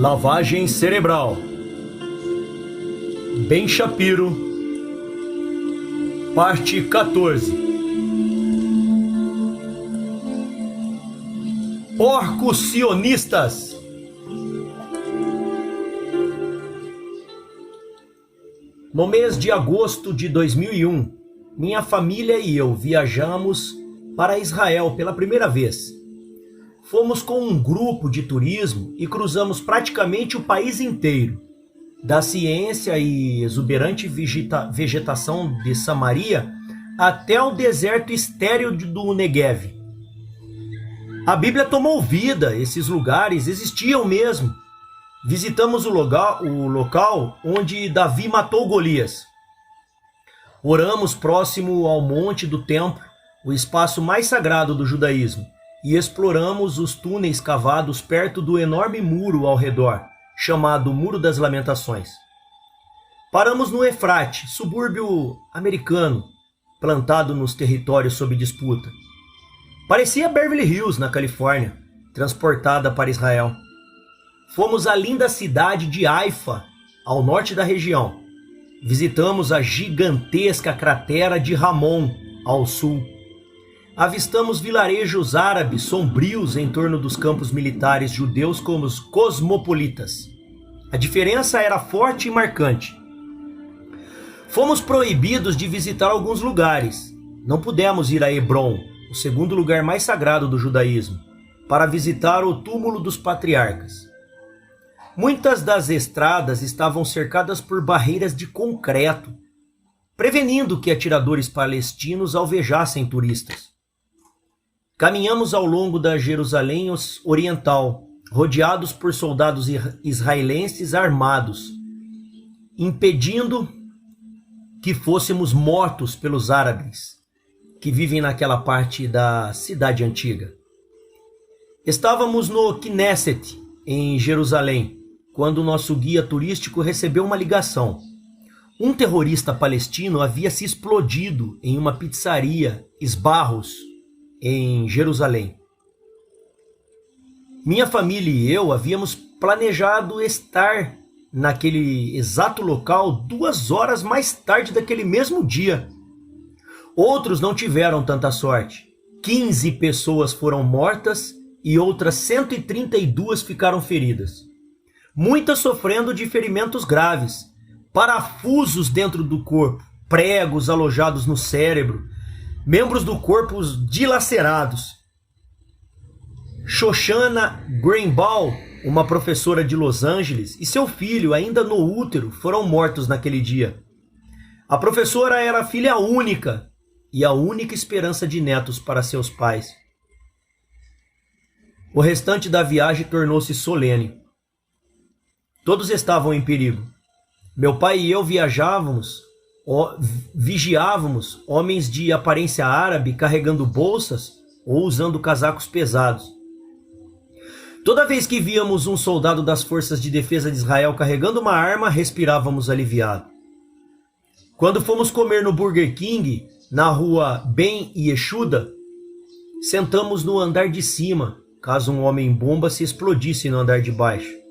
Lavagem cerebral. Ben Shapiro, parte 14. Porcos sionistas. No mês de agosto de 2001, minha família e eu viajamos para Israel pela primeira vez. Fomos com um grupo de turismo e cruzamos praticamente o país inteiro, da ciência e exuberante vegetação de Samaria até o deserto estéril do Negev. A Bíblia tomou vida, esses lugares existiam mesmo. Visitamos o local onde Davi matou Golias. Oramos próximo ao Monte do Templo, o espaço mais sagrado do judaísmo, e exploramos os túneis cavados perto do enorme muro ao redor, chamado Muro das Lamentações. Paramos no Efrate, subúrbio americano, plantado nos territórios sob disputa. Parecia Beverly Hills, na Califórnia, transportada para Israel. Fomos à linda cidade de Haifa, ao norte da região. Visitamos a gigantesca cratera de Ramon, ao sul. Avistamos vilarejos árabes sombrios em torno dos campos militares judeus como os cosmopolitas. A diferença era forte e marcante. Fomos proibidos de visitar alguns lugares. Não pudemos ir a Hebron, o segundo lugar mais sagrado do judaísmo, para visitar o túmulo dos patriarcas. Muitas das estradas estavam cercadas por barreiras de concreto, prevenindo que atiradores palestinos alvejassem turistas. Caminhamos ao longo da Jerusalém Oriental, rodeados por soldados israelenses armados, impedindo que fôssemos mortos pelos árabes que vivem naquela parte da cidade antiga. Estávamos no Knesset, em Jerusalém, quando o nosso guia turístico recebeu uma ligação. Um terrorista palestino havia se explodido em uma pizzaria Sbarros, em Jerusalém. Minha família e eu havíamos planejado estar naquele exato local 2 horas mais tarde daquele mesmo dia. Outros não tiveram tanta sorte. 15 pessoas foram mortas e outras 132 ficaram feridas. Muitas sofrendo de ferimentos graves, parafusos dentro do corpo, pregos alojados no cérebro, membros do corpo dilacerados. Shoshana Greenbaum, uma professora de Los Angeles, e seu filho, ainda no útero, foram mortos naquele dia. A professora era filha única e a única esperança de netos para seus pais. O restante da viagem tornou-se solene. Todos estavam em perigo. Meu pai e eu vigiávamos homens de aparência árabe carregando bolsas ou usando casacos pesados. Toda vez que víamos um soldado das forças de defesa de Israel carregando uma arma, respirávamos aliviado. Quando fomos comer no Burger King, na rua Ben Yeshuda, sentamos no andar de cima, caso um homem-bomba se explodisse no andar de baixo.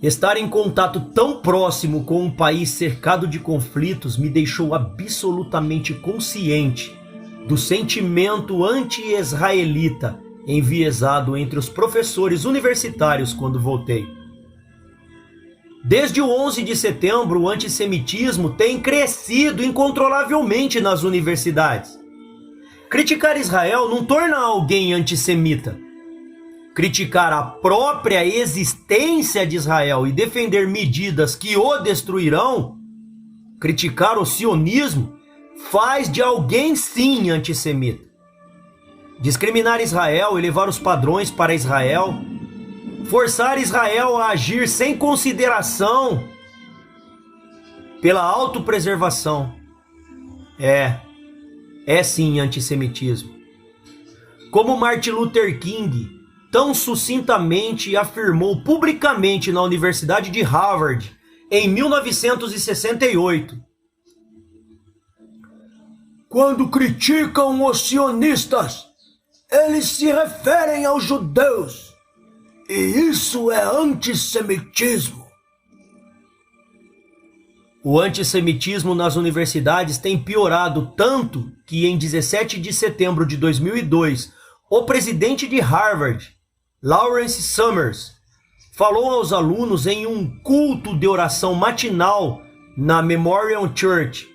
Estar em contato tão próximo com um país cercado de conflitos me deixou absolutamente consciente do sentimento anti-israelita enviesado entre os professores universitários quando voltei. Desde o 11 de setembro, o antissemitismo tem crescido incontrolavelmente nas universidades. Criticar Israel não torna alguém antissemita. Criticar a própria existência de Israel e defender medidas que o destruirão, criticar o sionismo, faz de alguém sim antissemita. Discriminar Israel e levar os padrões para Israel, forçar Israel a agir sem consideração pela autopreservação, é sim antissemitismo. Como Martin Luther King tão sucintamente afirmou publicamente na Universidade de Harvard em 1968. Quando criticam os sionistas, eles se referem aos judeus. E isso é antissemitismo. O antissemitismo nas universidades tem piorado tanto que em 17 de setembro de 2002, o presidente de Harvard, Lawrence Summers, falou aos alunos em um culto de oração matinal na Memorial Church.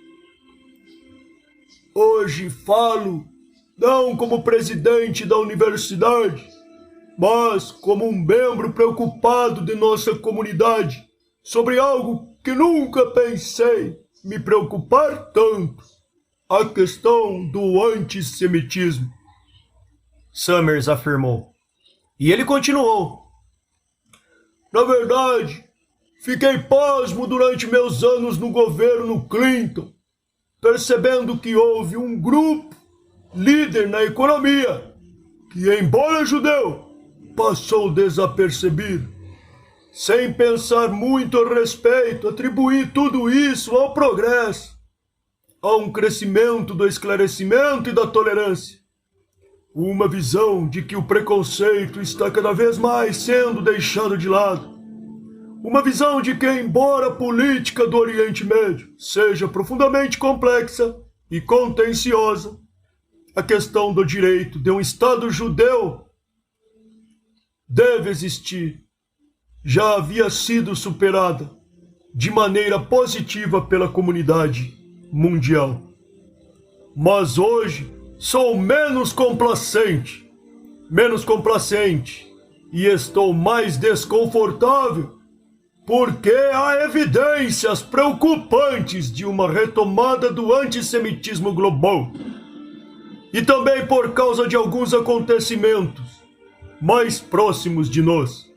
Hoje falo não como presidente da universidade, mas como um membro preocupado de nossa comunidade sobre algo que nunca pensei me preocupar tanto, a questão do antissemitismo. Summers afirmou. E ele continuou. Na verdade, fiquei pasmo durante meus anos no governo Clinton, percebendo que houve um grupo líder na economia que, embora judeu, passou desapercebido. Sem pensar muito a respeito, atribuí tudo isso ao progresso, a um crescimento do esclarecimento e da tolerância. Uma visão de que o preconceito está cada vez mais sendo deixado de lado. Uma visão de que, embora a política do Oriente Médio seja profundamente complexa e contenciosa, a questão do direito de um Estado judeu deve existir. Já havia sido superada de maneira positiva pela comunidade mundial. Mas hoje sou menos complacente e estou mais desconfortável porque há evidências preocupantes de uma retomada do antissemitismo global. E também por causa de alguns acontecimentos mais próximos de nós.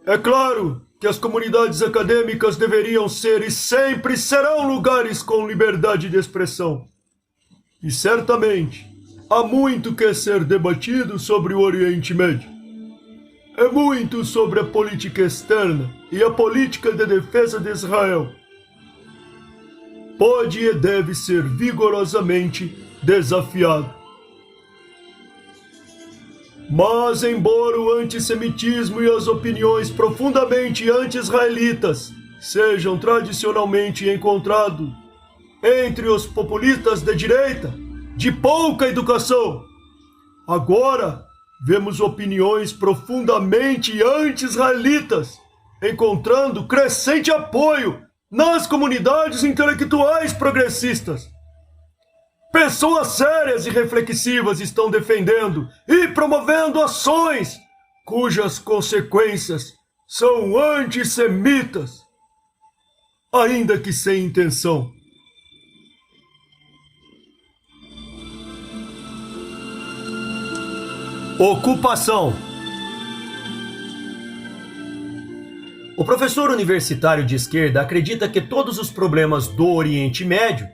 É claro que as comunidades acadêmicas deveriam ser e sempre serão lugares com liberdade de expressão. E certamente há muito que ser debatido sobre o Oriente Médio. É muito sobre a política externa e a política de defesa de Israel. Pode e deve ser vigorosamente desafiado. Mas, embora o antissemitismo e as opiniões profundamente anti-israelitas sejam tradicionalmente encontrados entre os populistas de direita, de pouca educação, agora vemos opiniões profundamente anti-israelitas encontrando crescente apoio nas comunidades intelectuais progressistas. Pessoas sérias e reflexivas estão defendendo e promovendo ações cujas consequências são antissemitas, ainda que sem intenção. Ocupação. O professor universitário de esquerda acredita que todos os problemas do Oriente Médio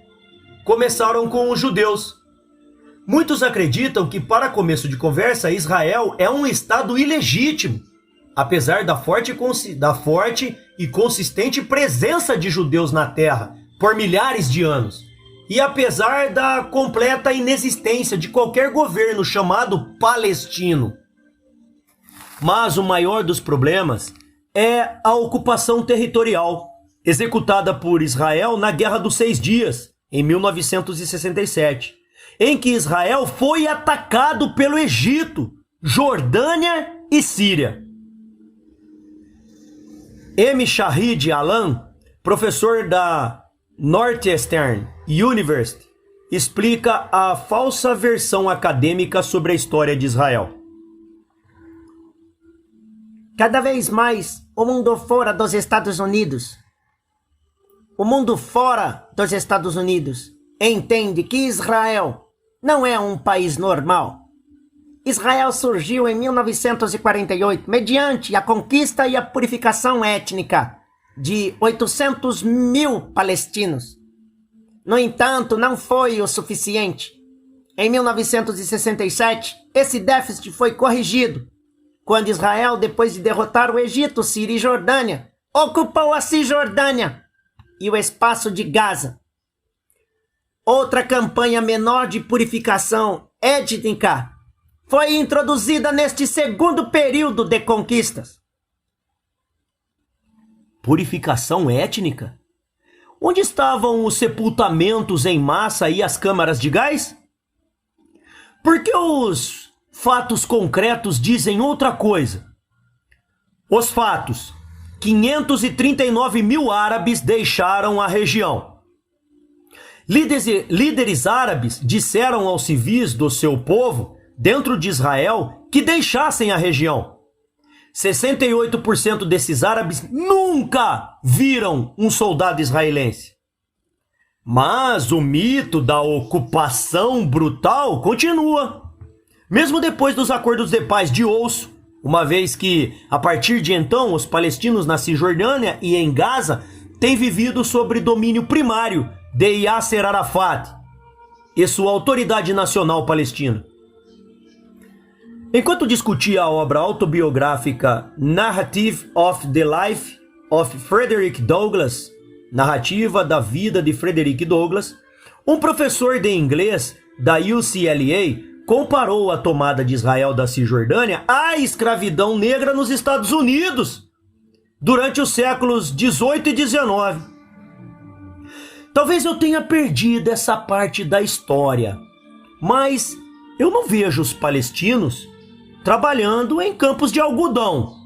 começaram com os judeus. Muitos acreditam que, para começo de conversa, Israel é um estado ilegítimo, apesar da forte e consistente presença de judeus na terra por milhares de anos, e apesar da completa inexistência de qualquer governo chamado palestino. Mas o maior dos problemas é a ocupação territorial, executada por Israel na Guerra dos 6 Dias, em 1967, em que Israel foi atacado pelo Egito, Jordânia e Síria. M. Shahid Alam, professor da Northeastern University, explica a falsa versão acadêmica sobre a história de Israel. Cada vez mais, o mundo fora dos Estados Unidos entende que Israel não é um país normal. Israel surgiu em 1948 mediante a conquista e a purificação étnica de 800 mil palestinos. No entanto, não foi o suficiente. Em 1967, esse déficit foi corrigido, quando Israel, depois de derrotar o Egito, Síria e Jordânia, ocupou a Cisjordânia e o espaço de Gaza. Outra campanha menor de purificação étnica foi introduzida neste segundo período de conquistas. Purificação étnica? Onde estavam os sepultamentos em massa e as câmaras de gás? Porque os fatos concretos dizem outra coisa. Os fatos: 539 mil árabes deixaram a região. Líderes árabes disseram aos civis do seu povo, dentro de Israel, que deixassem a região. 68% desses árabes nunca viram um soldado israelense. Mas o mito da ocupação brutal continua, mesmo depois dos acordos de paz de Oslo, uma vez que, a partir de então, os palestinos na Cisjordânia e em Gaza têm vivido sob domínio primário de Yasser Arafat e sua Autoridade Nacional Palestina. Enquanto discutia a obra autobiográfica Narrative of the Life of Frederick Douglass, Narrativa da Vida de Frederick Douglass, um professor de inglês da UCLA comparou a tomada de Israel da Cisjordânia à escravidão negra nos Estados Unidos durante os séculos 18 e 19. Talvez eu tenha perdido essa parte da história, mas eu não vejo os palestinos trabalhando em campos de algodão,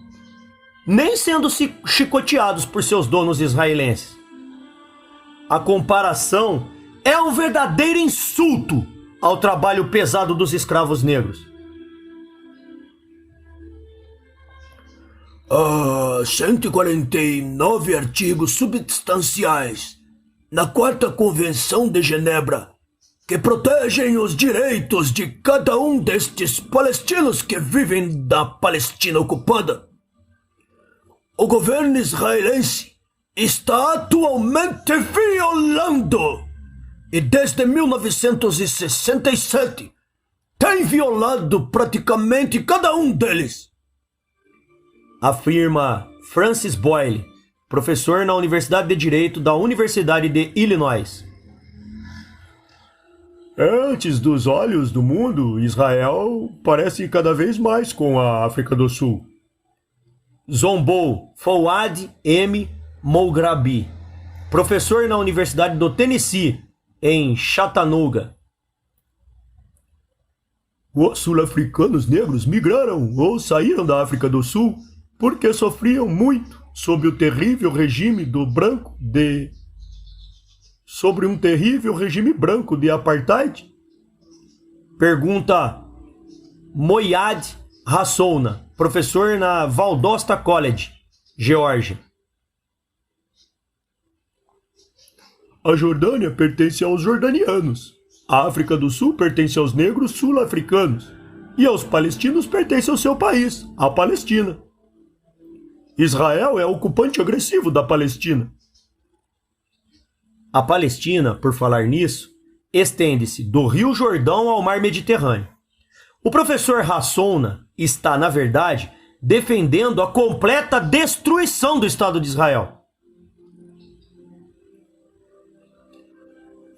nem sendo chicoteados por seus donos israelenses. A comparação é um verdadeiro insulto ao trabalho pesado dos escravos negros. 149 artigos substanciais na Quarta Convenção de Genebra que protegem os direitos de cada um destes palestinos que vivem da Palestina ocupada. O governo israelense está atualmente violando, e desde 1967 tem violado praticamente cada um deles, afirma Francis Boyle, professor na Universidade de Direito da Universidade de Illinois. Antes dos olhos do mundo, Israel parece cada vez mais com a África do Sul. Zombou Fouad M. Mougrabi, professor na Universidade do Tennessee, em Chattanooga. Os sul-africanos negros migraram ou saíram da África do Sul porque sofriam muito sob um terrível regime branco de apartheid? Pergunta Moyad Hassouna, professor na Valdosta College, Geórgia. A Jordânia pertence aos jordanianos. A África do Sul pertence aos negros sul-africanos. E aos palestinos pertence ao seu país, a Palestina. Israel é ocupante agressivo da Palestina. A Palestina, por falar nisso, estende-se do Rio Jordão ao Mar Mediterrâneo. O professor Hassouna está, na verdade, defendendo a completa destruição do Estado de Israel.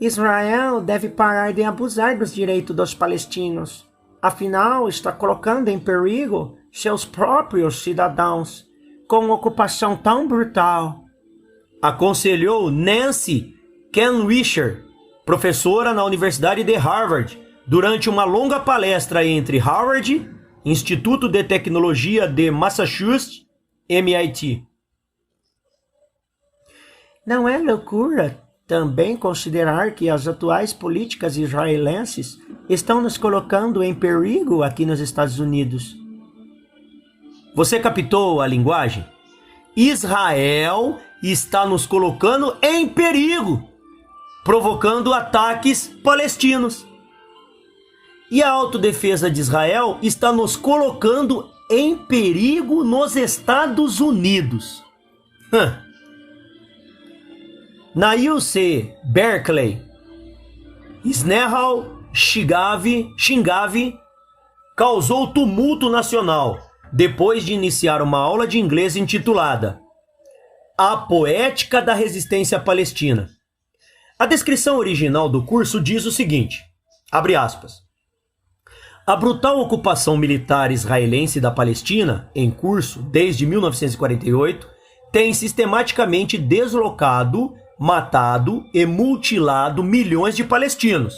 Israel deve parar de abusar dos direitos dos palestinos. Afinal, está colocando em perigo seus próprios cidadãos com uma ocupação tão brutal. Aconselhou Nancy Kenwisher, professora na Universidade de Harvard, durante uma longa palestra entre Harvard, Instituto de Tecnologia de Massachusetts, MIT. Não é loucura também considerar que as atuais políticas israelenses estão nos colocando em perigo aqui nos Estados Unidos? Você captou a linguagem? Israel está nos colocando em perigo, provocando ataques palestinos. E a autodefesa de Israel está nos colocando em perigo nos Estados Unidos. Na UC Berkeley, Snehal Shingavi causou tumulto nacional depois de iniciar uma aula de inglês intitulada A Poética da Resistência Palestina. A descrição original do curso diz o seguinte, abre aspas: A brutal ocupação militar israelense da Palestina, em curso desde 1948, tem sistematicamente deslocado, matado e mutilado milhões de palestinos.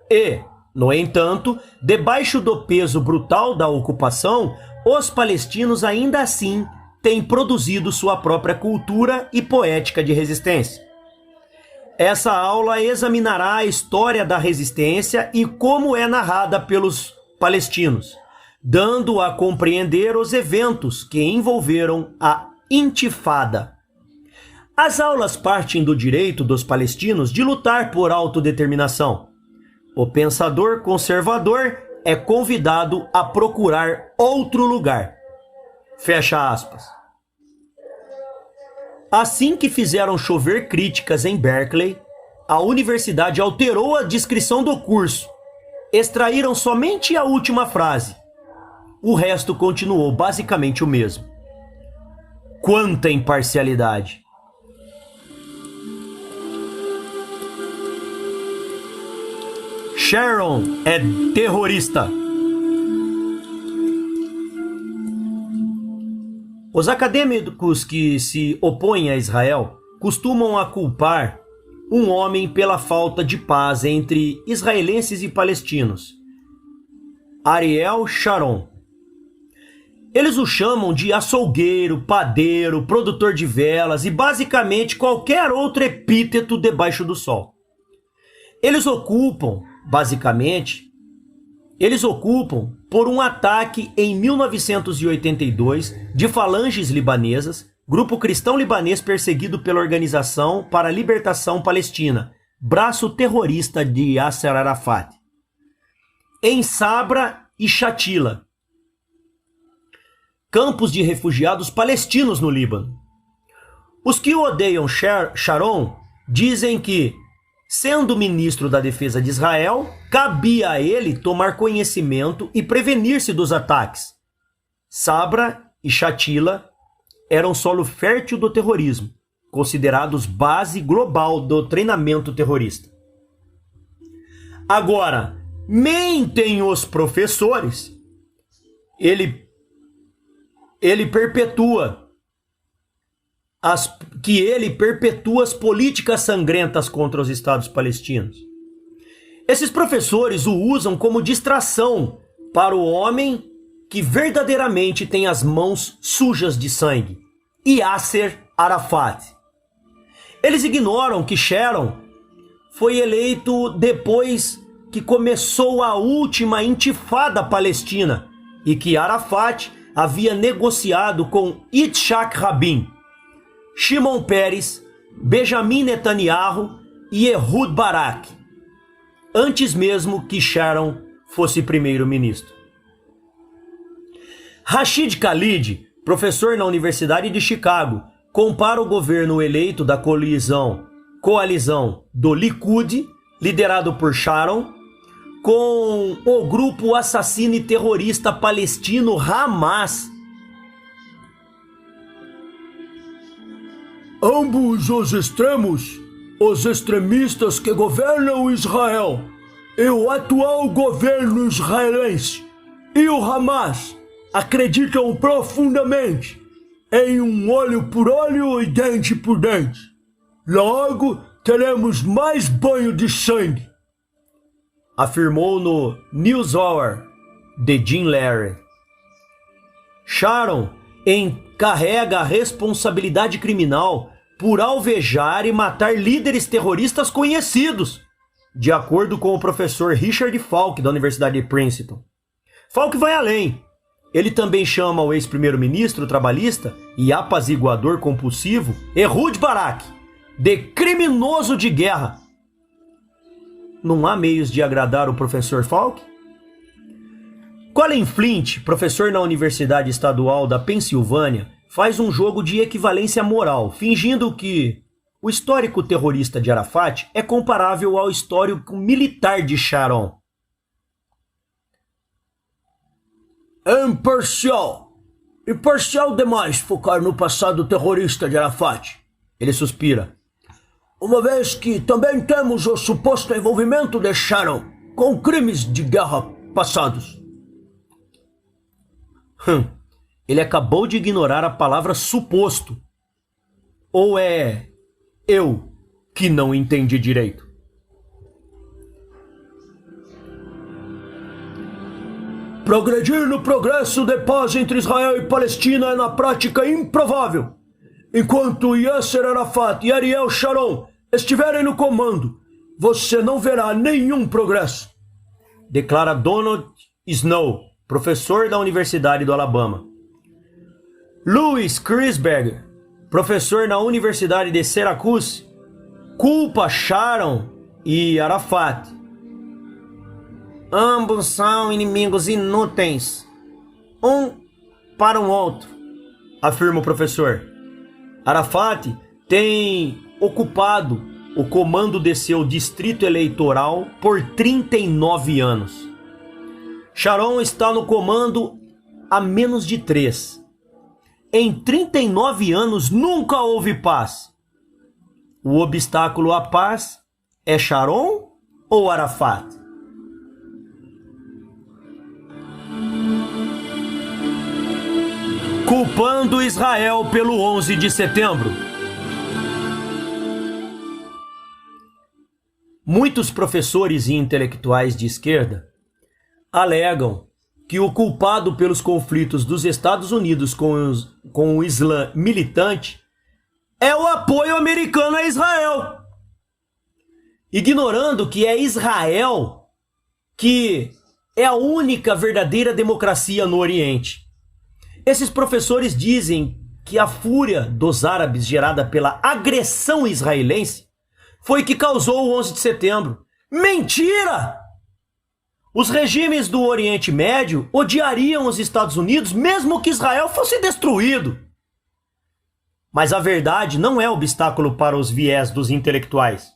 E, no entanto, debaixo do peso brutal da ocupação, os palestinos ainda assim têm produzido sua própria cultura e poética de resistência. Essa aula examinará a história da resistência e como é narrada pelos palestinos, dando a compreender os eventos que envolveram a Intifada. As aulas partem do direito dos palestinos de lutar por autodeterminação. O pensador conservador é convidado a procurar outro lugar. Fecha aspas. Assim que fizeram chover críticas em Berkeley, a universidade alterou a descrição do curso. Extraíram somente a última frase. O resto continuou basicamente o mesmo. Quanta imparcialidade! Sharon é terrorista. Os acadêmicos que se opõem a Israel costumam a culpar um homem pela falta de paz entre israelenses e palestinos, Ariel Sharon. Eles o chamam de açougueiro, padeiro, produtor de velas e basicamente qualquer outro epíteto debaixo do sol. Eles ocupam por um ataque em 1982 de falanges libanesas, grupo cristão libanês perseguido pela Organização para a Libertação Palestina, braço terrorista de Yasser Arafat, em Sabra e Shatila, campos de refugiados palestinos no Líbano. Os que odeiam Sharon dizem que, sendo ministro da Defesa de Israel, cabia a ele tomar conhecimento e prevenir-se dos ataques. Sabra e Shatila eram solo fértil do terrorismo, considerados base global do treinamento terrorista. Agora, mentem os professores. Ele perpetua as políticas sangrentas contra os estados palestinos. Esses professores o usam como distração para o homem que verdadeiramente tem as mãos sujas de sangue, Yasser Arafat. Eles ignoram que Sharon foi eleito depois que começou a última intifada palestina e que Arafat havia negociado com Yitzhak Rabin, Shimon Peres, Benjamin Netanyahu e Ehud Barak, antes mesmo que Sharon fosse primeiro-ministro. Rashid Khalid, professor na Universidade de Chicago, compara o governo eleito da coalizão do Likud, liderado por Sharon, com o grupo assassino e terrorista palestino Hamas. Ambos os extremos, os extremistas que governam Israel e o atual governo israelense e o Hamas acreditam profundamente em um olho por olho e dente por dente. Logo, teremos mais banho de sangue, afirmou no NewsHour de Jim Larry. Sharon encarrega a responsabilidade criminal por alvejar e matar líderes terroristas conhecidos, de acordo com o professor Richard Falk, da Universidade de Princeton. Falk vai além. Ele também chama o ex-primeiro-ministro trabalhista e apaziguador compulsivo Ehud Barak de criminoso de guerra. Não há meios de agradar o professor Falk? Colin Flint, professor na Universidade Estadual da Pensilvânia, faz um jogo de equivalência moral, fingindo que o histórico terrorista de Arafat é comparável ao histórico militar de Sharon. É imparcial demais focar no passado terrorista de Arafat. Ele suspira. Uma vez que também temos o suposto envolvimento de Sharon com crimes de guerra passados. Ele acabou de ignorar a palavra suposto. Ou é eu que não entendi direito? Progredir no progresso de paz entre Israel e Palestina é na prática improvável. Enquanto Yasser Arafat e Ariel Sharon estiverem no comando, você não verá nenhum progresso. Declara Donald Snow, professor da Universidade do Alabama. Louis Krisberger, professor na Universidade de Syracuse, culpa Sharon e Arafat. Ambos são inimigos inúteis, um para o outro, afirma o professor. Arafat tem ocupado o comando de seu distrito eleitoral por 39 anos. Sharon está no comando há menos de 3. Em 39 anos nunca houve paz. O obstáculo à paz é Sharon ou Arafat? Culpando Israel pelo 11 de setembro. Muitos professores e intelectuais de esquerda alegam que o culpado pelos conflitos dos Estados Unidos com o Islã militante é o apoio americano a Israel, ignorando que é Israel que é a única verdadeira democracia no Oriente. Esses professores dizem que a fúria dos árabes gerada pela agressão israelense foi que causou o 11 de setembro. Mentira! Os regimes do Oriente Médio odiariam os Estados Unidos mesmo que Israel fosse destruído. Mas a verdade não é obstáculo para os viés dos intelectuais.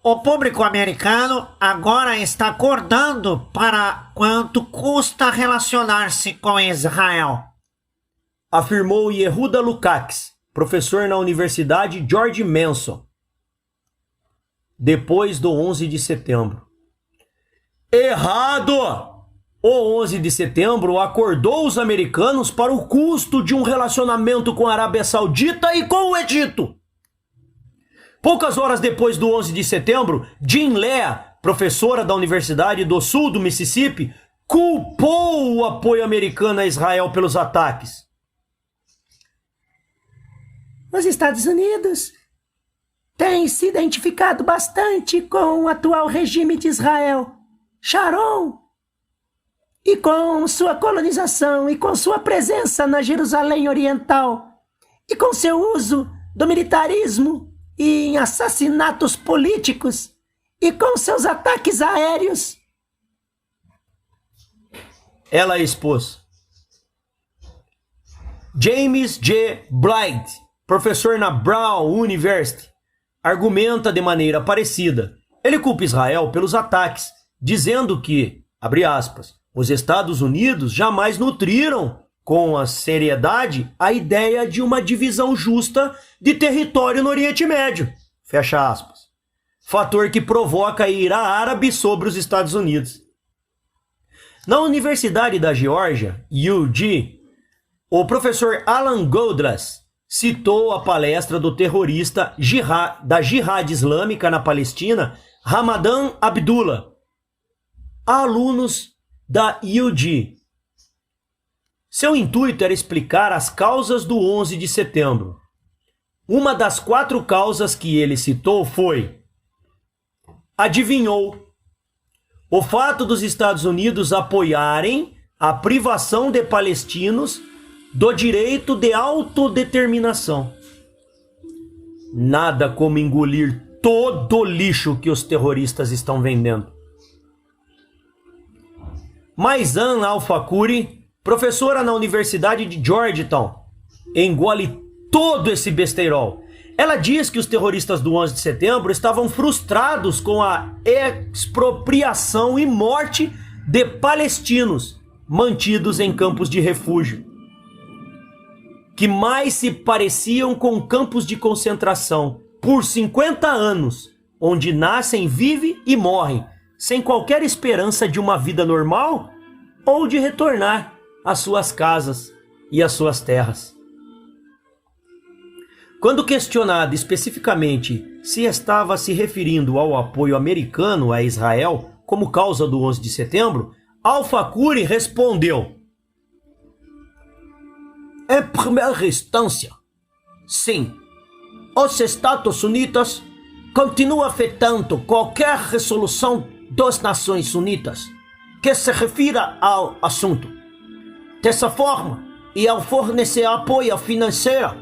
O público americano agora está acordando para quanto custa relacionar-se com Israel, afirmou Yehuda Lukács, professor na Universidade George Mason, depois do 11 de setembro. Errado! O 11 de setembro acordou os americanos para o custo de um relacionamento com a Arábia Saudita e com o Egito. Poucas horas depois do 11 de setembro, Jean Lea, professora da Universidade do Sul do Mississippi, culpou o apoio americano a Israel pelos ataques. Os Estados Unidos têm se identificado bastante com o atual regime de Israel, Sharon, e com sua colonização e com sua presença na Jerusalém Oriental, e com seu uso do militarismo e em assassinatos políticos, e com seus ataques aéreos. Ela expôs. James J. Blight, professor na Brown University, argumenta de maneira parecida. Ele culpa Israel pelos ataques, dizendo que, abre aspas, os Estados Unidos jamais nutriram com a seriedade a ideia de uma divisão justa de território no Oriente Médio, fecha aspas. Fator que provoca a ira árabe sobre os Estados Unidos. Na Universidade da Geórgia, UG, o professor Alan Goldrass citou a palestra do terrorista da Jihad Islâmica na Palestina, Ramadan Abdullah, a alunos da UG. Seu intuito era explicar as causas do 11 de setembro. Uma das 4 causas que ele citou foi: adivinhou? O fato dos Estados Unidos apoiarem a privação de palestinos do direito de autodeterminação. Nada como engolir todo o lixo que os terroristas estão vendendo. Maizan Al-Fakuri, professora na Universidade de Georgetown, engole todo esse besteirol. Ela diz que os terroristas do 11 de setembro estavam frustrados com a expropriação e morte de palestinos mantidos em campos de refúgio, que mais se pareciam com campos de concentração por 50 anos, onde nascem, vivem e morrem, sem qualquer esperança de uma vida normal ou de retornar às suas casas e às suas terras. Quando questionado especificamente se estava se referindo ao apoio americano a Israel como causa do 11 de setembro, Al-Fakuri respondeu: em primeira instância, sim, os Estados Unidos continuam afetando qualquer resolução das Nações Unidas que se refira ao assunto. Dessa forma, e ao fornecer apoio financeiro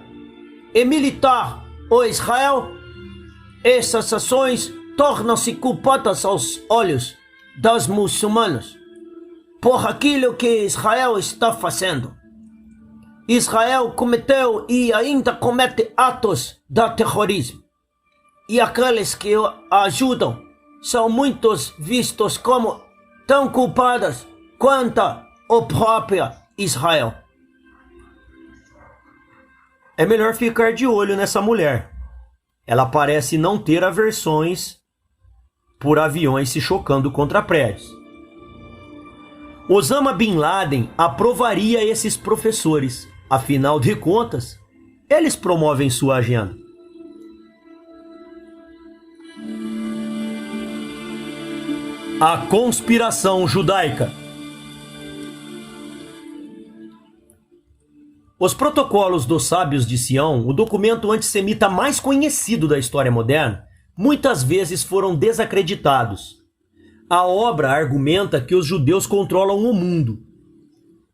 e militar ao Israel, essas ações tornam-se culpadas aos olhos dos muçulmanos por aquilo que Israel está fazendo. Israel cometeu e ainda comete atos de terrorismo, e aqueles que o ajudam são muitos vistos como tão culpados quanto o próprio Israel. É melhor ficar de olho nessa mulher. Ela parece não ter aversões por aviões se chocando contra prédios. Osama Bin Laden aprovaria esses professores. Afinal de contas, eles promovem sua agenda. A conspiração judaica. Os Protocolos dos Sábios de Sião, o documento antissemita mais conhecido da história moderna, muitas vezes foram desacreditados. A obra argumenta que os judeus controlam o mundo.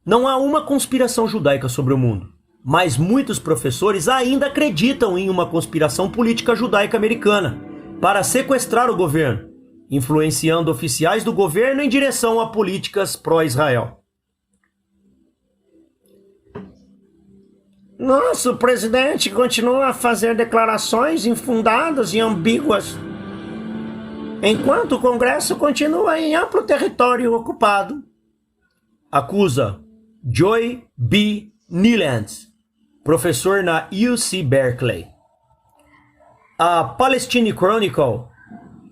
Não há uma conspiração judaica sobre o mundo, mas muitos professores ainda acreditam em uma conspiração política judaica americana para sequestrar o governo, influenciando oficiais do governo em direção a políticas pró-Israel. Nosso presidente continua a fazer declarações infundadas e ambíguas, enquanto o Congresso continua em amplo território ocupado. Acusa Joy B. Nylands, professor na UC Berkeley. A Palestine Chronicle,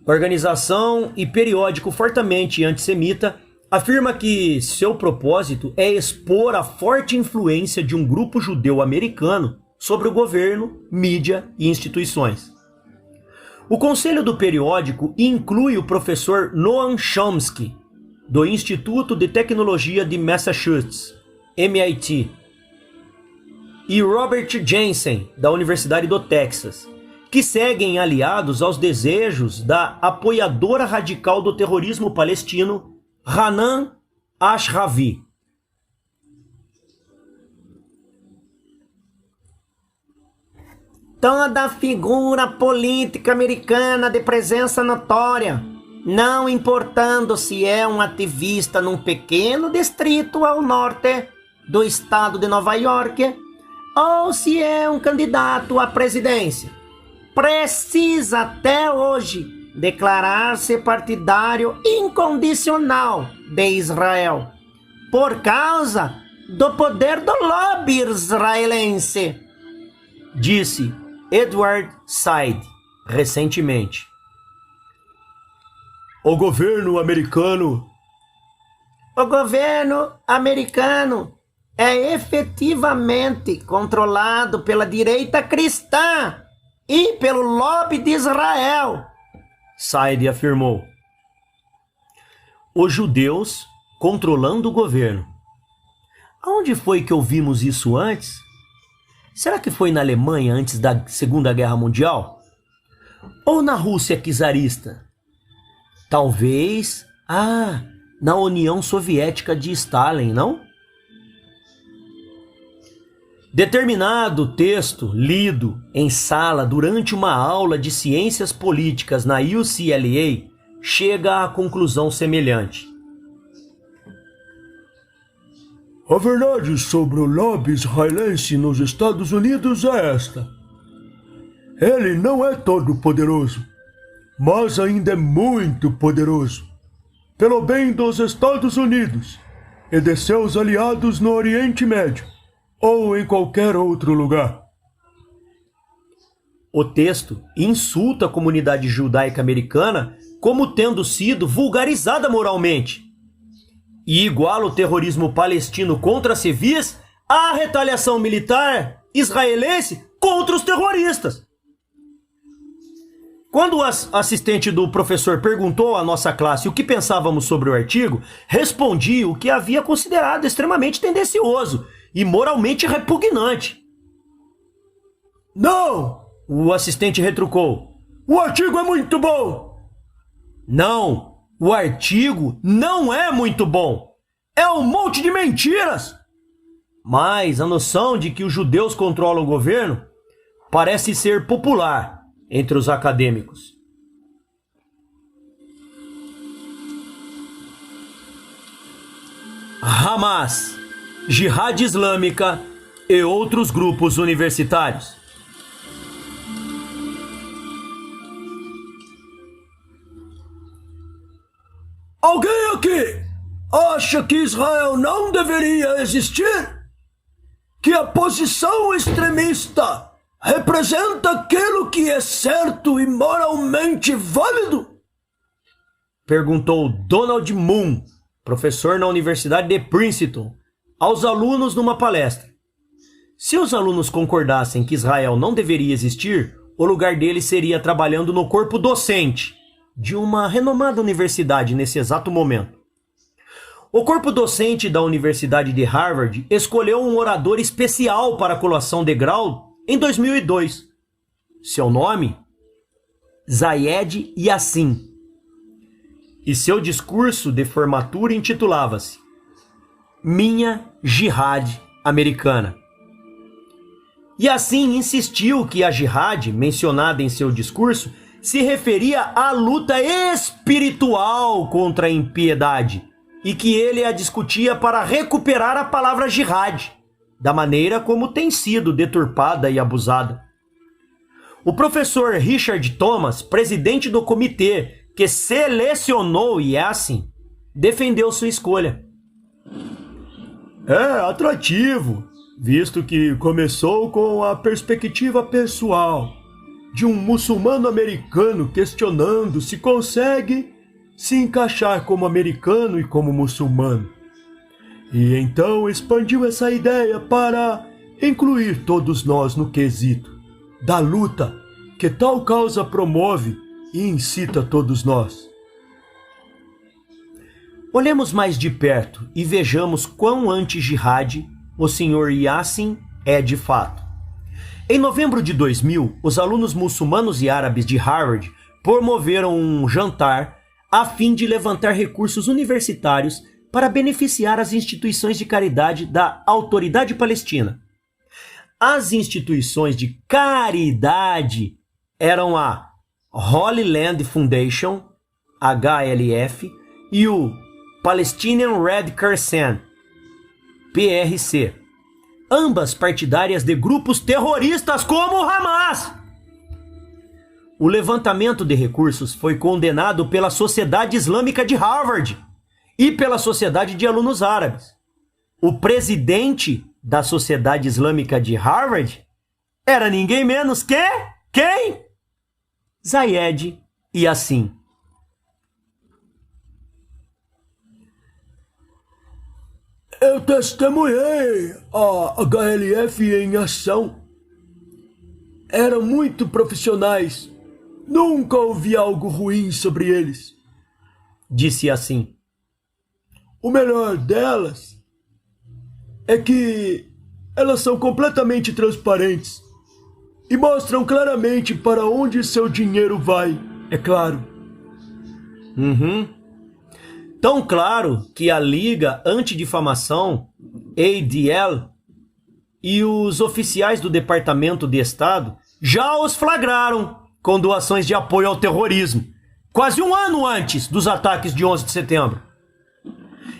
organização e periódico fortemente antissemita, afirma que seu propósito é expor a forte influência de um grupo judeu americano sobre o governo, mídia e instituições. O conselho do periódico inclui o professor Noam Chomsky, do Instituto de Tecnologia de Massachusetts, MIT, e Robert Jensen, da Universidade do Texas, que seguem aliados aos desejos da apoiadora radical do terrorismo palestino, Hanan Ashravi. Toda figura política americana de presença notória, não importando se é um ativista num pequeno distrito ao norte do estado de Nova York ou se é um candidato à presidência, precisa até hoje declarar-se partidário incondicional de Israel, por causa do poder do lobby israelense, disse Edward Said recentemente. O governo americano é efetivamente controlado pela direita cristã e pelo lobby de Israel, Said afirmou. Os judeus controlando o governo. Aonde foi que ouvimos isso antes? Será que foi na Alemanha antes da Segunda Guerra Mundial? Ou na Rússia czarista? Talvez, na União Soviética de Stalin, não? Determinado texto lido em sala durante uma aula de ciências políticas na UCLA chega à conclusão semelhante. A verdade sobre o lobby israelense nos Estados Unidos é esta. Ele não é todo poderoso, mas ainda é muito poderoso, pelo bem dos Estados Unidos e de seus aliados no Oriente Médio ou em qualquer outro lugar. O texto insulta a comunidade judaica americana como tendo sido vulgarizada moralmente e iguala o terrorismo palestino contra civis à retaliação militar israelense contra os terroristas. Quando o assistente do professor perguntou à nossa classe o que pensávamos sobre o artigo, respondi o que havia considerado extremamente tendencioso e moralmente repugnante. Não! O assistente retrucou. O artigo é muito bom! Não, o artigo não é muito bom. É um monte de mentiras! Mas a noção de que os judeus controlam o governo parece ser popular entre os acadêmicos. Hamas, Jihad Islâmica e outros grupos universitários. Alguém aqui acha que Israel não deveria existir? Que a posição extremista representa aquilo que é certo e moralmente válido? Perguntou Donald Moon, professor na Universidade de Princeton, aos alunos numa palestra. Se os alunos concordassem que Israel não deveria existir, o lugar deles seria trabalhando no corpo docente de uma renomada universidade nesse exato momento. O corpo docente da Universidade de Harvard escolheu um orador especial para a colação de grau em 2002. Seu nome? Zayed Yassin. E seu discurso de formatura intitulava-se Minha Jihad Americana. Yassin insistiu que a jihad, mencionada em seu discurso, se referia à luta espiritual contra a impiedade e que ele a discutia para recuperar a palavra jihad, da maneira como tem sido deturpada e abusada. O professor Richard Thomas, presidente do comitê que selecionou Yassin, defendeu sua escolha. É atrativo, visto que começou com a perspectiva pessoal de um muçulmano americano questionando se consegue se encaixar como americano e como muçulmano. E então expandiu essa ideia para incluir todos nós no quesito da luta que tal causa promove e incita todos nós. Olhemos mais de perto e vejamos quão anti-jihad o Sr. Yassin é de fato. Em novembro de 2000, os alunos muçulmanos e árabes de Harvard promoveram um jantar a fim de levantar recursos universitários para beneficiar as instituições de caridade da Autoridade Palestina. As instituições de caridade eram a Holy Land Foundation, HLF, e o Palestinian Red Crescent, PRC, ambas partidárias de grupos terroristas como o Hamas. O levantamento de recursos foi condenado pela Sociedade Islâmica de Harvard e pela Sociedade de Alunos Árabes. O presidente da Sociedade Islâmica de Harvard era ninguém menos que... quem? Zayed Yassin. Eu testemunhei a HLF em ação. Eram muito profissionais. Nunca ouvi algo ruim sobre eles. Disse assim. O melhor delas é que elas são completamente transparentes e mostram claramente para onde seu dinheiro vai, é claro. Tão claro que a Liga Antidifamação, ADL, e os oficiais do Departamento de Estado já os flagraram com doações de apoio ao terrorismo, quase um ano antes dos ataques de 11 de setembro.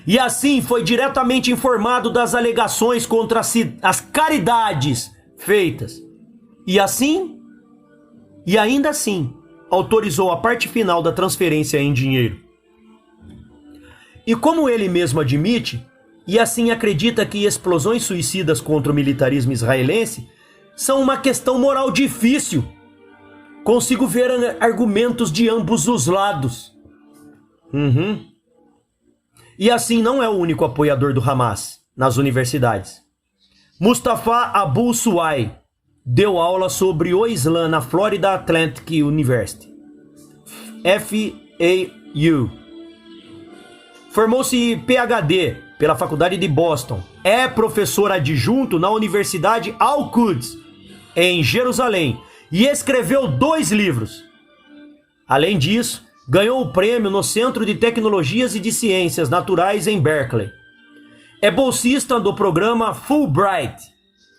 E assim foi diretamente informado das alegações contra as caridades feitas. E assim, e ainda assim, autorizou a parte final da transferência em dinheiro. E como ele mesmo admite, e assim acredita que explosões suicidas contra o militarismo israelense são uma questão moral difícil Consigo ver argumentos de ambos os lados. E assim não é o único apoiador do Hamas nas universidades. Mustafa Abu Suai deu aula sobre o Islã na Florida Atlantic University, FAU. Formou-se PhD pela Faculdade de Boston. É professor adjunto na Universidade Al-Quds, em Jerusalém, e escreveu 2 livros. Além disso, ganhou o prêmio no Centro de Tecnologias e de Ciências Naturais em Berkeley. É bolsista do programa Fulbright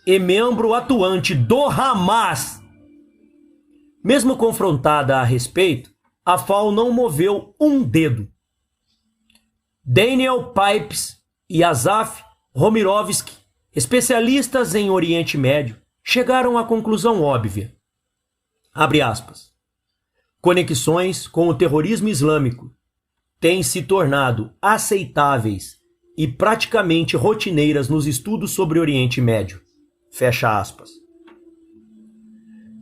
e membro atuante do Hamas. Mesmo confrontada a respeito, a FAO não moveu um dedo. Daniel Pipes e Asaf Romirovsky, especialistas em Oriente Médio, chegaram à conclusão óbvia. Abre aspas. Conexões com o terrorismo islâmico têm se tornado aceitáveis e praticamente rotineiras nos estudos sobre Oriente Médio. Fecha aspas.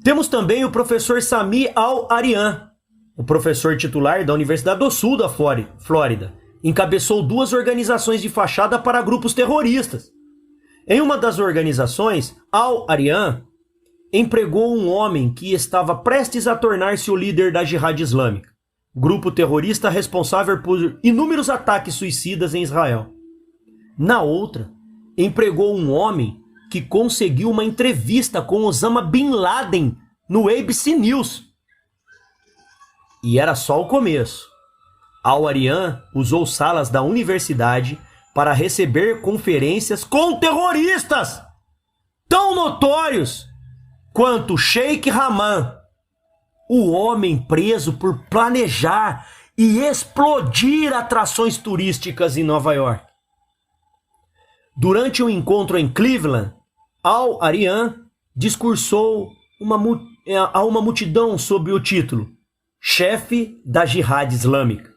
Temos também o professor Sami Al-Arian, o professor titular da Universidade do Sul da Flórida. Encabeçou 2 organizações de fachada para grupos terroristas. Em uma das organizações, Al-Arian empregou um homem que estava prestes a tornar-se o líder da Jihad Islâmica, grupo terrorista responsável por inúmeros ataques suicidas em Israel. Na outra, empregou um homem que conseguiu uma entrevista com Osama Bin Laden no ABC News. E era só o começo. Al-Arian usou salas da universidade para receber conferências com terroristas tão notórios quanto Sheikh Haman, o homem preso por planejar e explodir atrações turísticas em Nova York. Durante um encontro em Cleveland, Al-Arian discursou a uma multidão sob o título Chefe da Jihad Islâmica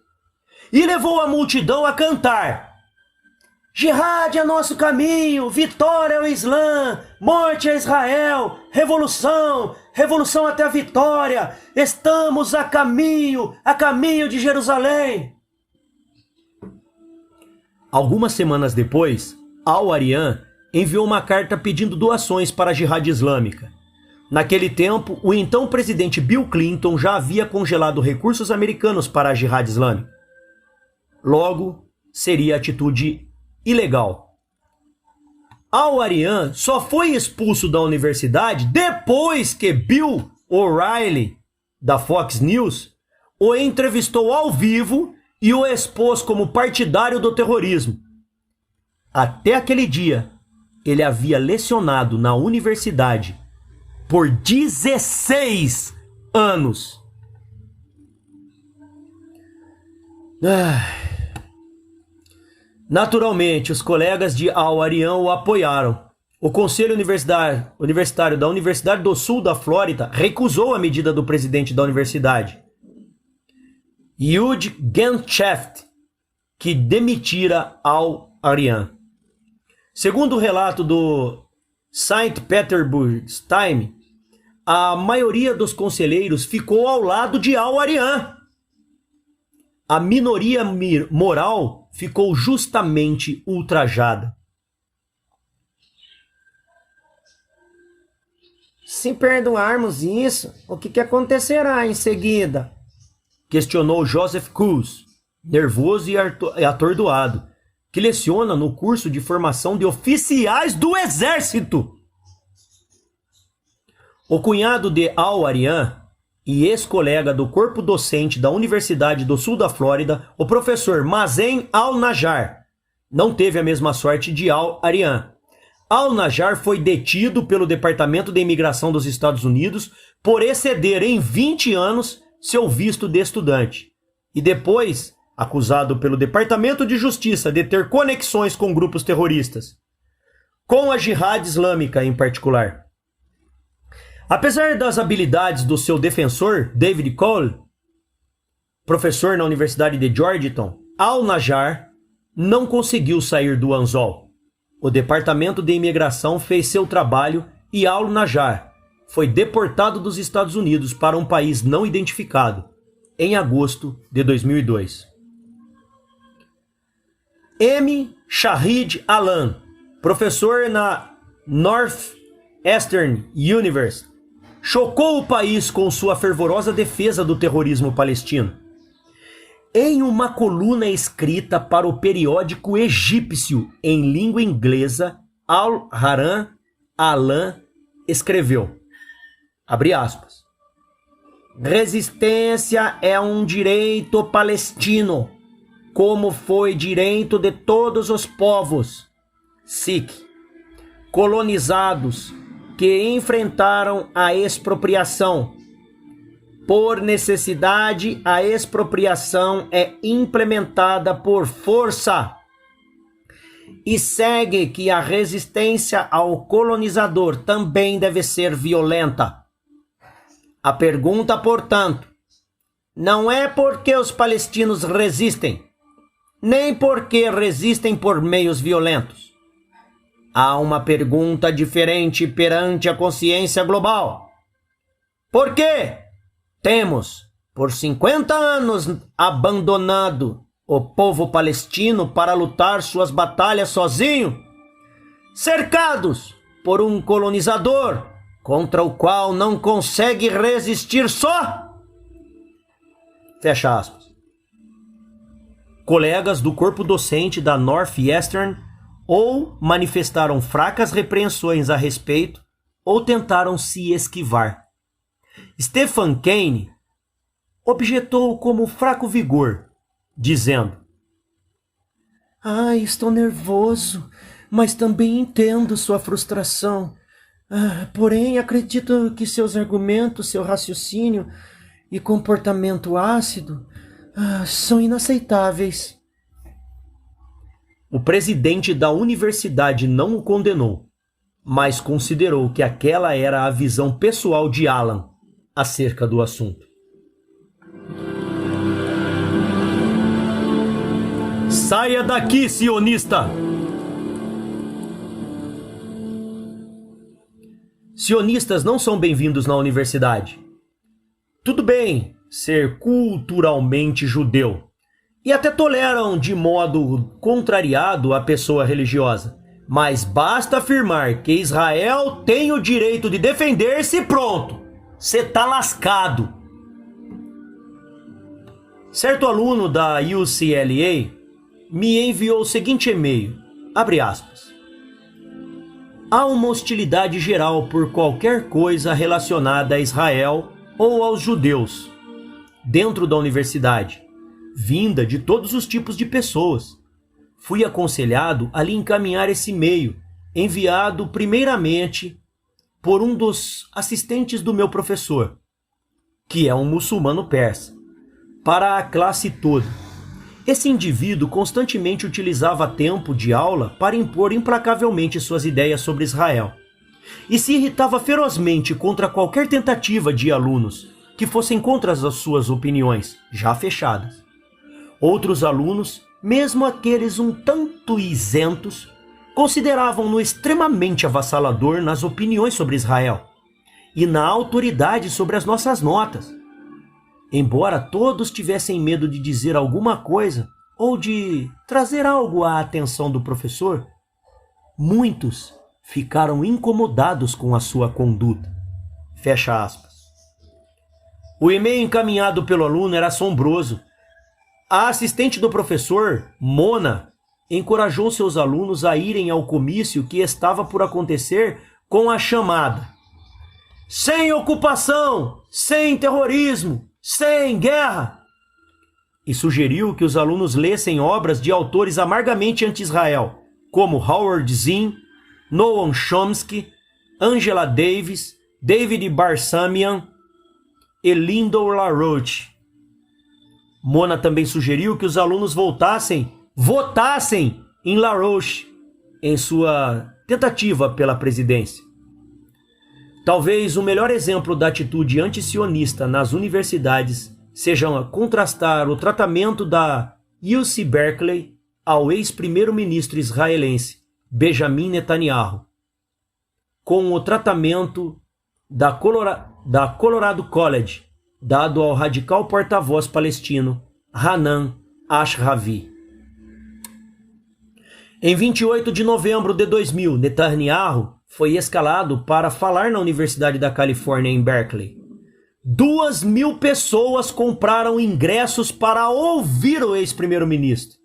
e levou a multidão a cantar: Jihad é nosso caminho, vitória ao Islã, morte a Israel, revolução, revolução até a vitória, estamos a caminho de Jerusalém. Algumas semanas depois, Al-Arian enviou uma carta pedindo doações para a Jihad Islâmica. Naquele tempo, o então presidente Bill Clinton já havia congelado recursos americanos para a Jihad Islâmica. Logo, seria atitude ilegal. Al-Arian só foi expulso da universidade depois que Bill O'Reilly, da Fox News, o entrevistou ao vivo e o expôs como partidário do terrorismo. Até aquele dia, ele havia lecionado na universidade por 16 anos. Naturalmente, os colegas de Al-Arian o apoiaram. O Conselho Universitário da Universidade do Sul da Flórida recusou a medida do presidente da universidade, Yud Genschaft, que demitira Al-Arian. Segundo o relato do St. Petersburg Times, a maioria dos conselheiros ficou ao lado de Al-Arian. A minoria moral ficou justamente ultrajada. Se perdoarmos isso, o que acontecerá em seguida? Questionou Joseph Coase, nervoso e atordoado, que leciona no curso de formação de oficiais do exército. O cunhado de Al-Arian e ex-colega do corpo docente da Universidade do Sul da Flórida, o professor Mazen Al-Najjar, não teve a mesma sorte de Al-Arian. Al-Najjar foi detido pelo Departamento de Imigração dos Estados Unidos por exceder em 20 anos seu visto de estudante e depois acusado pelo Departamento de Justiça de ter conexões com grupos terroristas, com a Jihad Islâmica em particular. Apesar das habilidades do seu defensor, David Cole, professor na Universidade de Georgetown, Al-Najjar não conseguiu sair do anzol. O Departamento de Imigração fez seu trabalho e Al-Najjar foi deportado dos Estados Unidos para um país não identificado em agosto de 2002. M. Shahid Alam, professor na Northeastern University, chocou o país com sua fervorosa defesa do terrorismo palestino. Em uma coluna escrita para o periódico egípcio em língua inglesa, Al-Haram, Alam escreveu, abre aspas, resistência é um direito palestino, como foi direito de todos os povos, Sikh, colonizados, que enfrentaram a expropriação. Por necessidade, a expropriação é implementada por força e segue que a resistência ao colonizador também deve ser violenta. A pergunta, portanto, não é porque os palestinos resistem, nem porque resistem por meios violentos. Há uma pergunta diferente perante a consciência global. Por quê? Temos, por 50 anos, abandonado o povo palestino para lutar suas batalhas sozinho, cercados por um colonizador contra o qual não consegue resistir só. Fecha aspas. Colegas do corpo docente da Northeastern ou manifestaram fracas repreensões a respeito ou tentaram se esquivar. Stephen Kane objetou como fraco vigor, dizendo: estou nervoso, mas também entendo sua frustração. Porém, acredito que seus argumentos, seu raciocínio e comportamento ácido são inaceitáveis. O presidente da universidade não o condenou, mas considerou que aquela era a visão pessoal de Alam acerca do assunto. Saia daqui, sionista! Sionistas não são bem-vindos na universidade. Tudo bem ser culturalmente judeu, e até toleram de modo contrariado a pessoa religiosa, mas basta afirmar que Israel tem o direito de defender-se e pronto, você tá lascado. Certo aluno da UCLA me enviou o seguinte e-mail, abre aspas, há uma hostilidade geral por qualquer coisa relacionada a Israel ou aos judeus dentro da universidade, vinda de todos os tipos de pessoas. Fui aconselhado a lhe encaminhar esse e-mail, enviado primeiramente por um dos assistentes do meu professor, que é um muçulmano persa, para a classe toda. Esse indivíduo constantemente utilizava tempo de aula para impor implacavelmente suas ideias sobre Israel, e se irritava ferozmente contra qualquer tentativa de alunos que fossem contra as suas opiniões, já fechadas. Outros alunos, mesmo aqueles um tanto isentos, consideravam-no extremamente avassalador nas opiniões sobre Israel e na autoridade sobre as nossas notas. Embora todos tivessem medo de dizer alguma coisa ou de trazer algo à atenção do professor, muitos ficaram incomodados com a sua conduta. Fecha aspas. O e-mail encaminhado pelo aluno era assombroso. A assistente do professor, Mona, encorajou seus alunos a irem ao comício que estava por acontecer com a chamada: sem ocupação, sem terrorismo, sem guerra, e sugeriu que os alunos lessem obras de autores amargamente anti-Israel, como Howard Zinn, Noam Chomsky, Angela Davis, David Barsamian e Lyndon LaRoche. Mona também sugeriu que os alunos votassem em LaRoche em sua tentativa pela presidência. Talvez o melhor exemplo da atitude anti-sionista nas universidades seja contrastar o tratamento da UC Berkeley ao ex-primeiro-ministro israelense Benjamin Netanyahu com o tratamento da Colorado College, dado ao radical porta-voz palestino Hanan Ashravi. Em 28 de novembro de 2000, Netanyahu foi escalado para falar na Universidade da Califórnia em Berkeley. 2.000 pessoas compraram ingressos para ouvir o ex-primeiro-ministro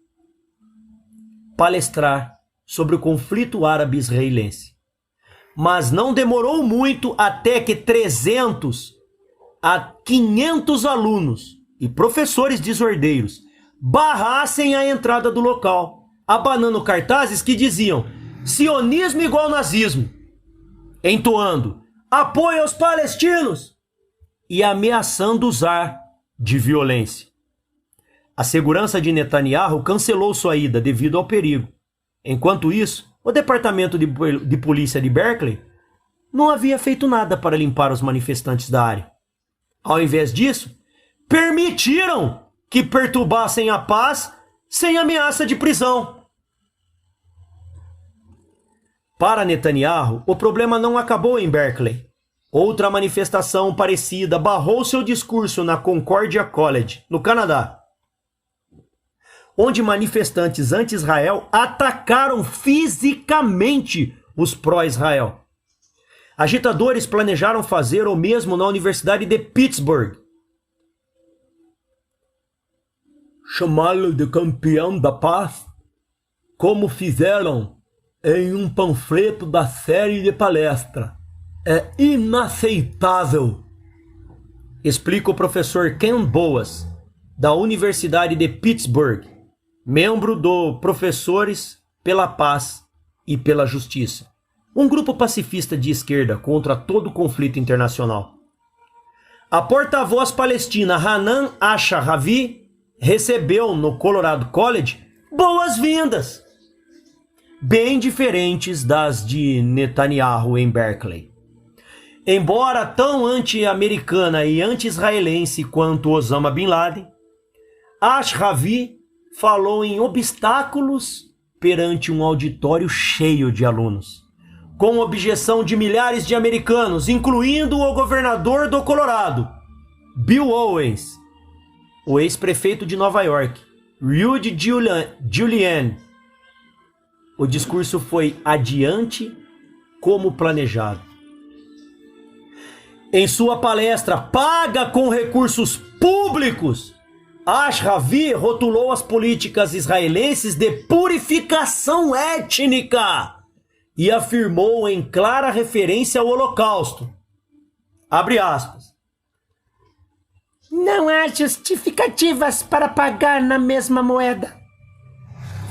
palestrar sobre o conflito árabe-israelense. Mas não demorou muito até que 300 a 500 alunos e professores desordeiros barrassem a entrada do local, abanando cartazes que diziam sionismo igual nazismo, entoando apoio aos palestinos e ameaçando usar de violência. A segurança de Netanyahu cancelou sua ida devido ao perigo. Enquanto isso, o departamento de polícia de Berkeley não havia feito nada para limpar os manifestantes da área. Ao invés disso, permitiram que perturbassem a paz sem ameaça de prisão. Para Netanyahu, o problema não acabou em Berkeley. Outra manifestação parecida barrou seu discurso na Concordia College, no Canadá, onde manifestantes anti-Israel atacaram fisicamente os pró-Israel. Agitadores planejaram fazer o mesmo na Universidade de Pittsburgh. Chamá-lo de campeão da paz, como fizeram em um panfleto da série de palestra. É inaceitável, explica o professor Ken Boas, da Universidade de Pittsburgh, membro do Professores pela Paz e pela Justiça, um grupo pacifista de esquerda contra todo conflito internacional. A porta-voz palestina Hanan Ashravi recebeu no Colorado College boas-vindas, bem diferentes das de Netanyahu em Berkeley. Embora tão anti-americana e anti-israelense quanto Osama Bin Laden, Ashravi falou em obstáculos perante um auditório cheio de alunos, com objeção de milhares de americanos, incluindo o governador do Colorado, Bill Owens, o ex-prefeito de Nova York, Rudy Giuliani. O discurso foi adiante como planejado. Em sua palestra paga com recursos públicos, Ashravi rotulou as políticas israelenses de purificação étnica e afirmou em clara referência ao Holocausto. Abre aspas. Não há justificativas para pagar na mesma moeda.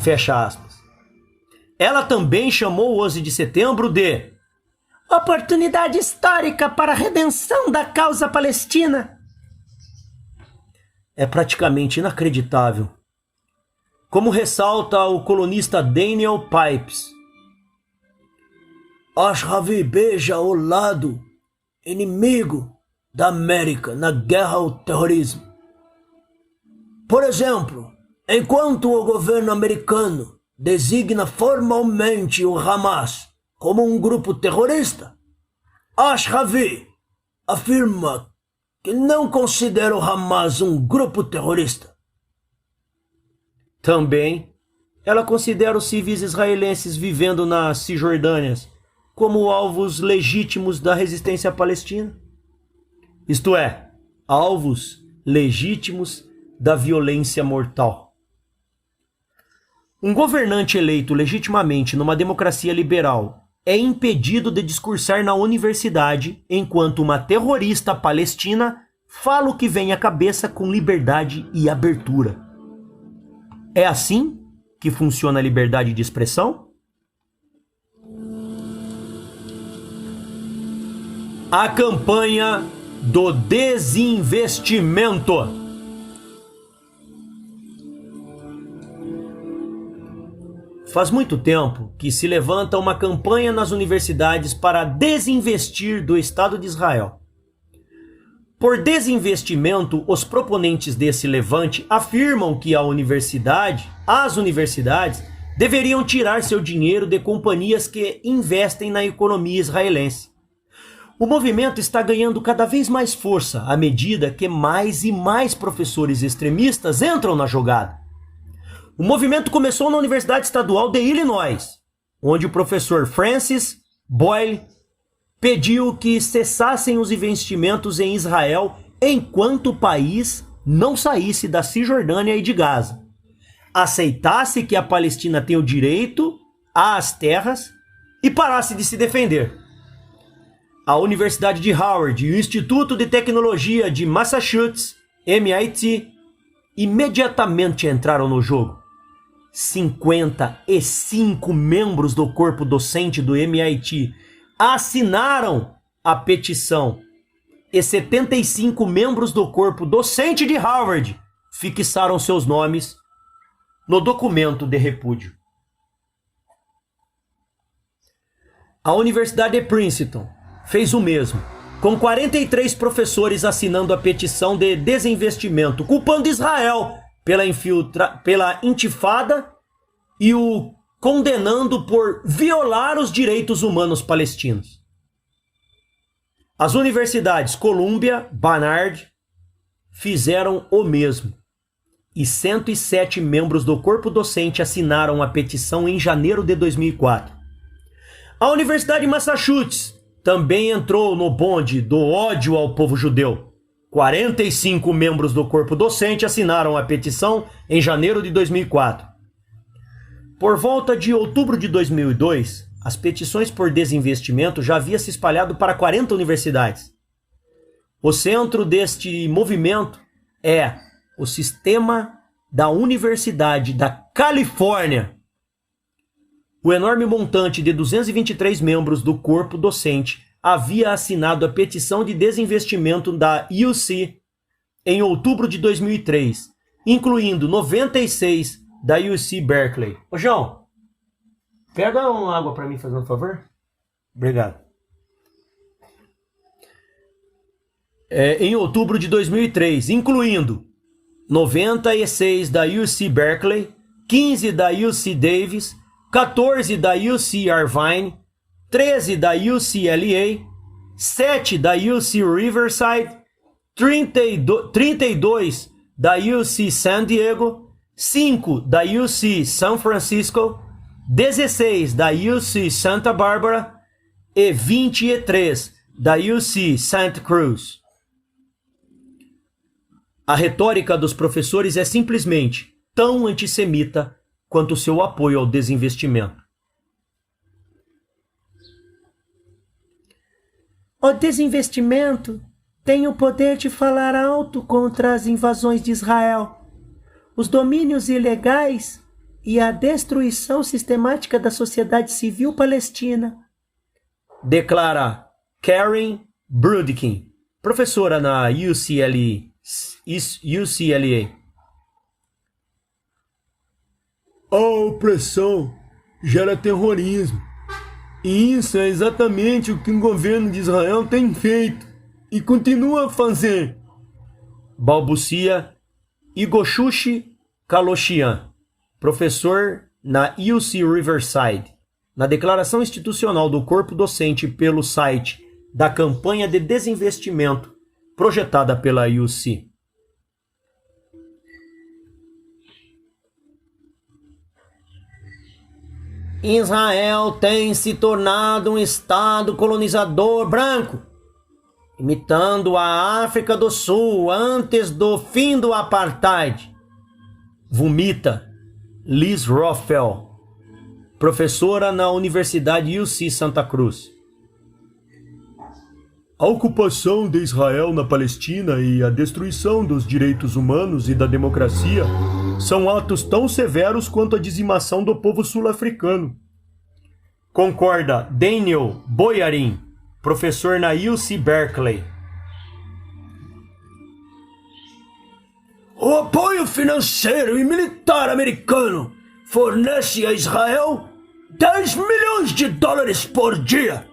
Fecha aspas. Ela também chamou o 11 de setembro de oportunidade histórica para a redenção da causa palestina. É praticamente inacreditável. Como ressalta o colunista Daniel Pipes, Ashravi beija o lado inimigo da América na guerra ao terrorismo. Por exemplo, enquanto o governo americano designa formalmente o Hamas como um grupo terrorista, Ashravi afirma que não considera o Hamas um grupo terrorista. Também, ela considera os civis israelenses vivendo nas Cisjordânias como alvos legítimos da resistência palestina. Isto é, alvos legítimos da violência mortal. Um governante eleito legitimamente numa democracia liberal é impedido de discursar na universidade enquanto uma terrorista palestina fala o que vem à cabeça com liberdade e abertura. É assim que funciona a liberdade de expressão? A campanha do desinvestimento. Faz muito tempo que se levanta uma campanha nas universidades para desinvestir do Estado de Israel. Por desinvestimento, os proponentes desse levante afirmam que as universidades deveriam tirar seu dinheiro de companhias que investem na economia israelense. O movimento está ganhando cada vez mais força à medida que mais e mais professores extremistas entram na jogada. O movimento começou na Universidade Estadual de Illinois, onde o professor Francis Boyle pediu que cessassem os investimentos em Israel enquanto o país não saísse da Cisjordânia e de Gaza, aceitasse que a Palestina tem o direito às terras e parasse de se defender. A Universidade de Howard e o Instituto de Tecnologia de Massachusetts, MIT, imediatamente entraram no jogo. 55 membros do corpo docente do MIT assinaram a petição e 75 membros do corpo docente de Harvard fixaram seus nomes no documento de repúdio. A Universidade de Princeton fez o mesmo, com 43 professores assinando a petição de desinvestimento, culpando Israel pela intifada e o condenando por violar os direitos humanos palestinos. As universidades Columbia, Barnard fizeram o mesmo, e 107 membros do corpo docente assinaram a petição em janeiro de 2004. A Universidade de Massachusetts também entrou no bonde do ódio ao povo judeu. 45 membros do corpo docente assinaram a petição em janeiro de 2004. Por volta de outubro de 2002, as petições por desinvestimento já haviam se espalhado para 40 universidades. O centro deste movimento é o sistema da Universidade da Califórnia. O enorme montante de 223 membros do corpo docente havia assinado a petição de desinvestimento da UC em outubro de 2003, incluindo 96 da UC Berkeley. Ô João, pega uma água para mim, fazendo um favor. Obrigado. Em outubro de 2003, incluindo 96 da UC Berkeley, 15 da UC Davis, 14 da UC Irvine, 13 da UCLA, 7 da UC Riverside, 32 da UC San Diego, 5 da UC São Francisco, 16 da UC Santa Bárbara e 23 da UC Santa Cruz. A retórica dos professores é simplesmente tão antissemita quanto seu apoio ao desinvestimento. O desinvestimento tem o poder de falar alto contra as invasões de Israel, os domínios ilegais e a destruição sistemática da sociedade civil palestina, declara Karen Brudkin, professora na UCLA. A opressão gera terrorismo. E isso é exatamente o que o governo de Israel tem feito e continua a fazer, balbucia Igoshushi Kaloshian, professor na UC Riverside, na declaração institucional do corpo docente pelo site da campanha de desinvestimento projetada pela UC. Israel tem se tornado um estado colonizador branco, imitando a África do Sul antes do fim do apartheid. Vomita Liz Rothfeld, professora na Universidade UC Santa Cruz. A ocupação de Israel na Palestina e a destruição dos direitos humanos e da democracia são atos tão severos quanto a dizimação do povo sul-africano. Concorda Daniel Boyarin, professor na UC Berkeley. O apoio financeiro e militar americano fornece a Israel 10 milhões de dólares por dia.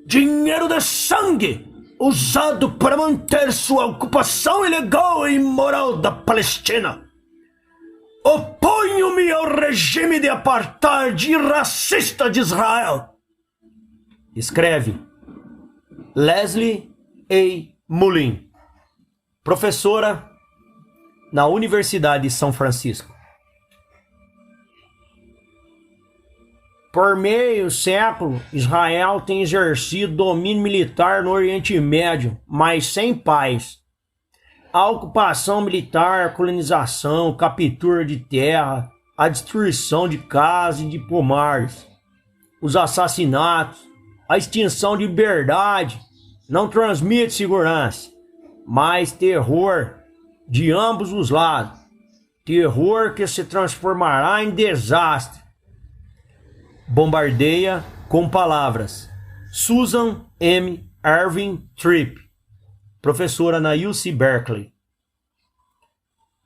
Dinheiro de sangue usado para manter sua ocupação ilegal e imoral da Palestina. Oponho-me ao regime de apartheid e racista de Israel. Escreve Leslie A. Mullin, professora na Universidade de São Francisco. Por meio século, Israel tem exercido domínio militar no Oriente Médio, mas sem paz. A ocupação militar, a colonização, captura de terra, a destruição de casas e de pomares, os assassinatos, a extinção de liberdade não transmite segurança, mas terror de ambos os lados. Terror que se transformará em desastre. Bombardeia com palavras. Susan M. Irving Tripp, professora na UC Berkeley.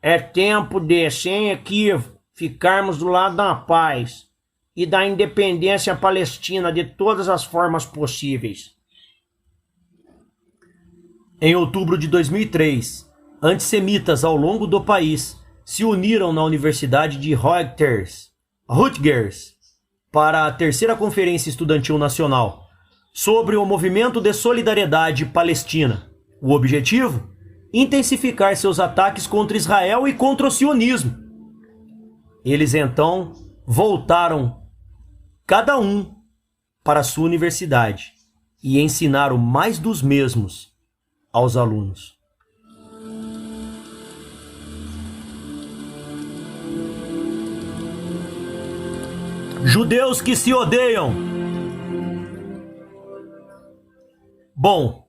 É tempo de, sem equívoco, ficarmos do lado da paz e da independência palestina de todas as formas possíveis. Em outubro de 2003, antissemitas ao longo do país se uniram na Universidade de Rutgers para a terceira Conferência Estudantil Nacional sobre o Movimento de Solidariedade Palestina. O objetivo? Intensificar seus ataques contra Israel e contra o sionismo. Eles então voltaram, cada um, para sua universidade e ensinaram mais dos mesmos aos alunos. Judeus que se odeiam. Bom,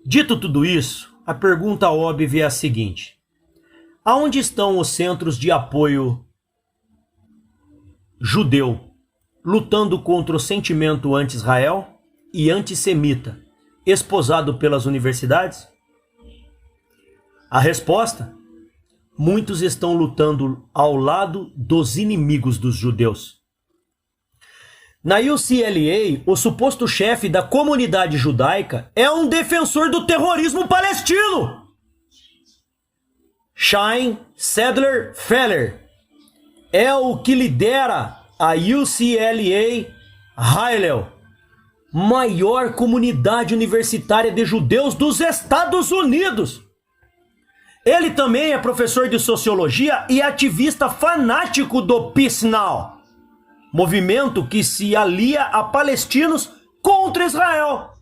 dito tudo isso, a pergunta óbvia é a seguinte: aonde estão os centros de apoio judeu lutando contra o sentimento anti-Israel e antissemita esposado pelas universidades? A resposta: muitos estão lutando ao lado dos inimigos dos judeus. Na UCLA, o suposto chefe da comunidade judaica é um defensor do terrorismo palestino. Chaim Sadler Feller é o que lidera a UCLA Hillel, maior comunidade universitária de judeus dos Estados Unidos. Ele também é professor de sociologia e ativista fanático do Peace Now, movimento que se alia a palestinos contra Israel.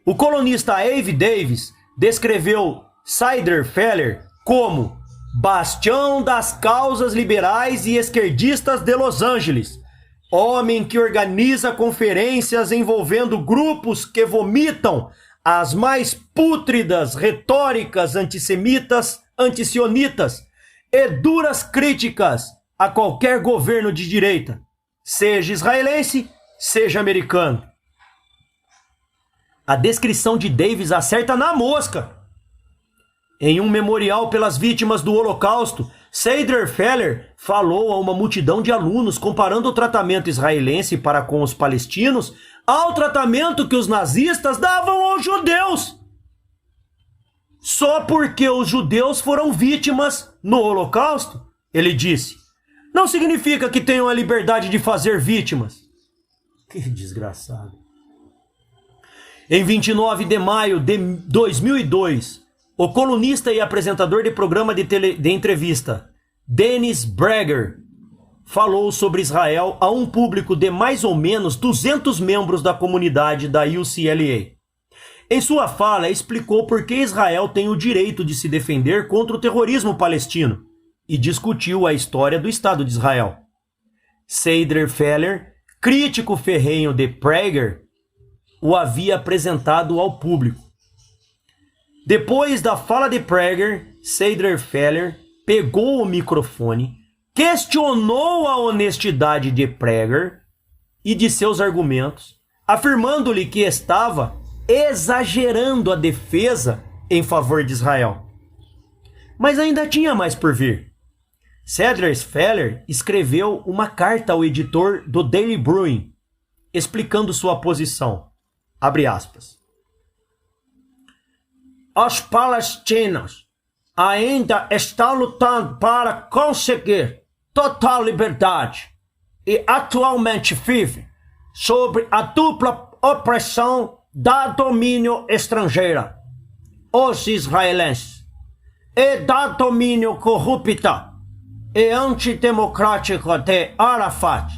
O colunista Avi Davis descreveu Sadler Feller como bastião das causas liberais e esquerdistas de Los Angeles, homem que organiza conferências envolvendo grupos que vomitam as mais pútridas retóricas antissemitas, anticionitas e duras críticas a qualquer governo de direita, seja israelense, seja americano. A descrição de Davis acerta na mosca. Em um memorial pelas vítimas do Holocausto, Sadler Feller falou a uma multidão de alunos comparando o tratamento israelense para com os palestinos ao tratamento que os nazistas davam aos judeus. Só porque os judeus foram vítimas no Holocausto, ele disse, não significa que tenham a liberdade de fazer vítimas. Que desgraçado. Em 29 de maio de 2002, o colunista e apresentador de programa de entrevista, Dennis Prager, falou sobre Israel a um público de mais ou menos 200 membros da comunidade da UCLA. Em sua fala, explicou por que Israel tem o direito de se defender contra o terrorismo palestino e discutiu a história do Estado de Israel. Sadler Feller, crítico ferrenho de Prager, o havia apresentado ao público. Depois da fala de Prager, Sadler Feller pegou o microfone, questionou a honestidade de Prager e de seus argumentos, afirmando-lhe que estava exagerando a defesa em favor de Israel. Mas ainda tinha mais por vir. Sadler Feller escreveu uma carta ao editor do Daily Bruin, explicando sua posição. Abre aspas. Os palestinos ainda estão lutando para conseguir total liberdade e atualmente vivem sob a dupla opressão da domínio estrangeiro, os israelenses, e da domínio corrupto e antidemocrático de Arafat,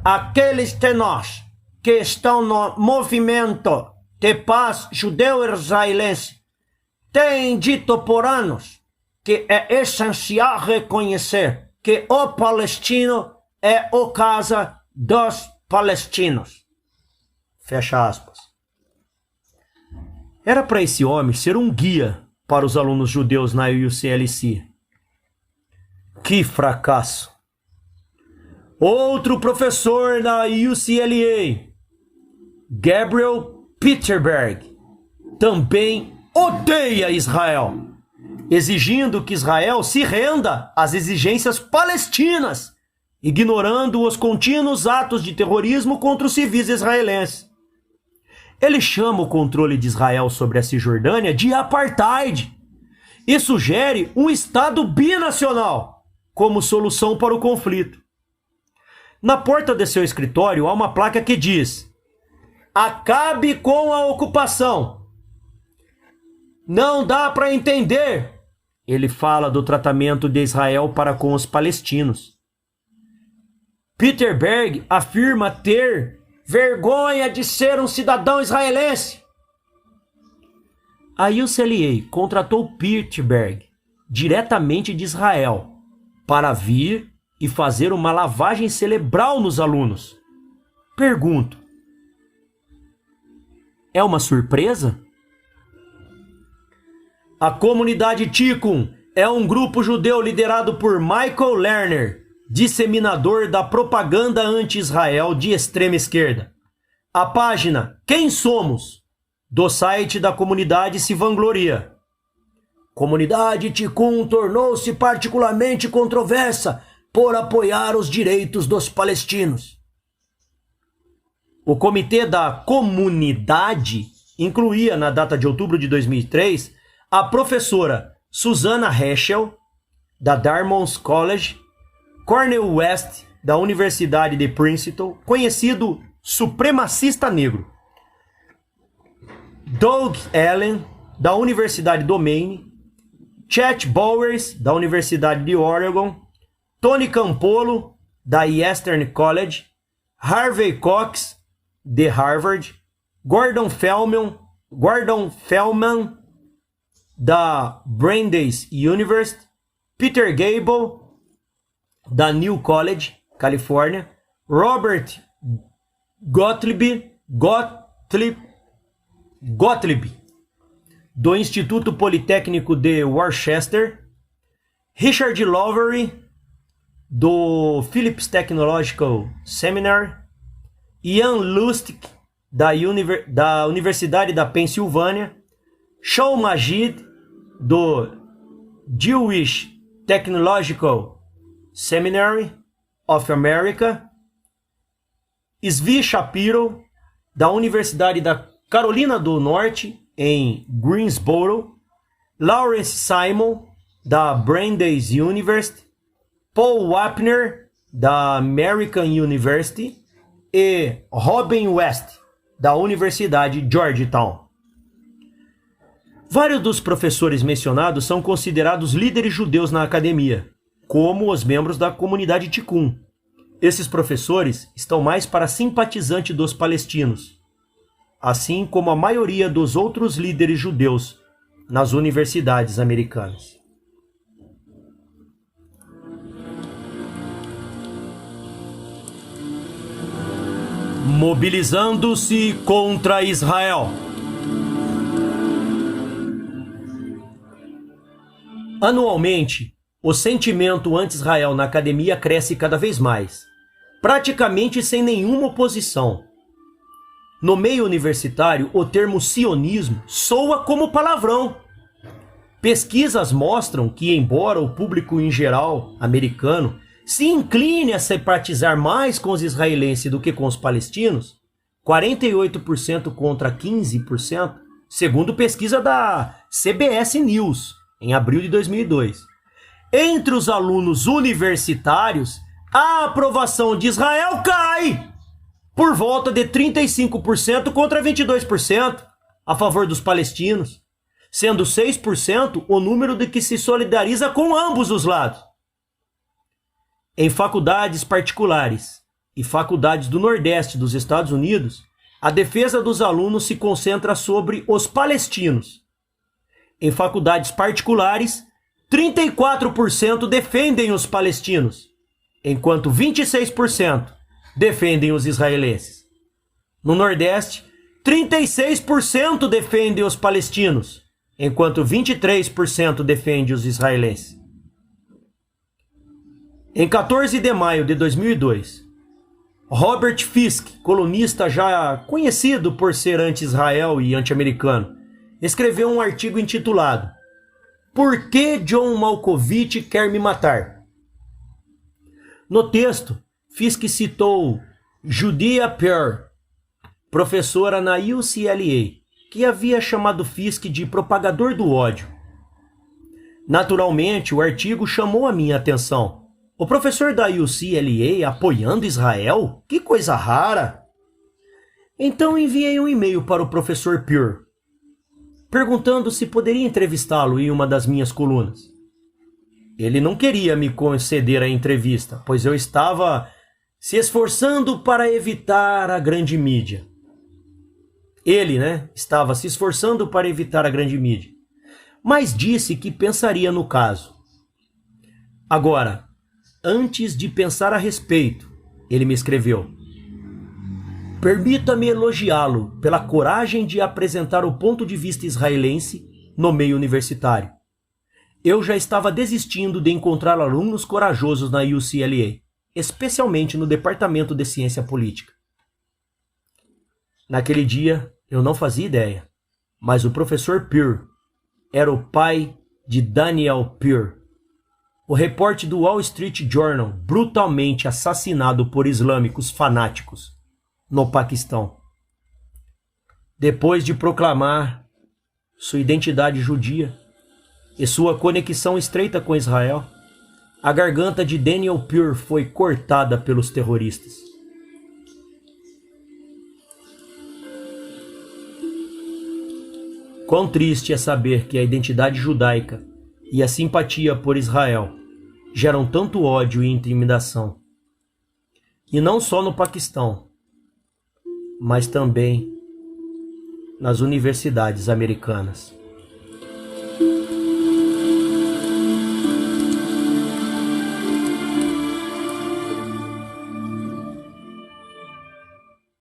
aqueles de nós que estão no movimento de paz judeu-israelense têm dito por anos que é essencial reconhecer que o palestino é o casa dos palestinos. Fecha aspas. Era para esse homem ser um guia para os alunos judeus na UCLC. Que fracasso! Outro professor na UCLA, Gabriel Peterberg, também odeia Israel, exigindo que Israel se renda às exigências palestinas, ignorando os contínuos atos de terrorismo contra os civis israelenses. Ele chama o controle de Israel sobre a Cisjordânia de apartheid e sugere um Estado binacional como solução para o conflito. Na porta de seu escritório há uma placa que diz: "Acabe com a ocupação". Não dá para entender. Ele fala do tratamento de Israel para com os palestinos. Peterberg afirma ter vergonha de ser um cidadão israelense. A UCLA contratou Peterberg diretamente de Israel para vir e fazer uma lavagem cerebral nos alunos. Pergunto: é uma surpresa? A comunidade Tikkun é um grupo judeu liderado por Michael Lerner, disseminador da propaganda anti-Israel de extrema esquerda. A página Quem Somos, do site da comunidade, se vangloria: comunidade Tikkun tornou-se particularmente controversa por apoiar os direitos dos palestinos. O comitê da comunidade incluía, na data de outubro de 2003, a professora Susana Heschel, da Dartmouth College, Cornel West, da Universidade de Princeton, conhecido supremacista negro, Doug Allen, da Universidade do Maine, Chet Bowers, da Universidade de Oregon, Tony Campolo, da Eastern College, Harvey Cox, de Harvard, Gordon Feldman, da Brandeis University, Peter Gable, da New College, Califórnia, Robert Gottlieb, do Instituto Politécnico de Worcester, Richard Lowery, do Phillips Technological Seminary, Ian Lustig, da Universidade da Pensilvânia, Shaul Majid, do Jewish Technological Seminary of America, Zvi Shapiro, da Universidade da Carolina do Norte, em Greensboro, Lawrence Simon, da Brandeis University, Paul Wapner, da American University, e Robin West, da Universidade Georgetown. Vários dos professores mencionados são considerados líderes judeus na academia, como os membros da comunidade Tikkun. Esses professores estão mais para simpatizante dos palestinos, assim como a maioria dos outros líderes judeus nas universidades americanas. Mobilizando-se contra Israel. Anualmente, o sentimento anti-Israel na academia cresce cada vez mais, praticamente sem nenhuma oposição. No meio universitário, o termo sionismo soa como palavrão. Pesquisas mostram que, embora o público em geral americano se incline a simpatizar mais com os israelenses do que com os palestinos, 48% contra 15%, segundo pesquisa da CBS News, em abril de 2002. Entre os alunos universitários, a aprovação de Israel cai, por volta de 35% contra 22% a favor dos palestinos, sendo 6% o número de que se solidariza com ambos os lados. Em faculdades particulares e faculdades do Nordeste dos Estados Unidos, a defesa dos alunos se concentra sobre os palestinos. Em faculdades particulares, 34% defendem os palestinos, enquanto 26% defendem os israelenses. No Nordeste, 36% defendem os palestinos, enquanto 23% defendem os israelenses. Em 14 de maio de 2002, Robert Fisk, colunista já conhecido por ser anti-Israel e anti-americano, escreveu um artigo intitulado "Por que John Malkovich quer me matar?". No texto, Fisk citou Judea Pearl, professora na UCLA, que havia chamado Fisk de propagador do ódio. Naturalmente, o artigo chamou a minha atenção. O professor da UCLA apoiando Israel? Que coisa rara! Então enviei um e-mail para o professor Pearl, perguntando se poderia entrevistá-lo em uma das minhas colunas. Ele não queria me conceder a entrevista, pois eu estava se esforçando para evitar a grande mídia. Ele, estava se esforçando para evitar a grande mídia, mas disse que pensaria no caso. Agora, antes de pensar a respeito, ele me escreveu: "Permita-me elogiá-lo pela coragem de apresentar o ponto de vista israelense no meio universitário. Eu já estava desistindo de encontrar alunos corajosos na UCLA, especialmente no Departamento de Ciência Política." Naquele dia, eu não fazia ideia, mas o professor Pearl era o pai de Daniel Pearl, o repórter do Wall Street Journal brutalmente assassinado por islâmicos fanáticos no Paquistão. Depois de proclamar sua identidade judia e sua conexão estreita com Israel, a garganta de Daniel Pearl foi cortada pelos terroristas. Quão triste é saber que a identidade judaica e a simpatia por Israel geram tanto ódio e intimidação. E não só no Paquistão, mas também nas universidades americanas.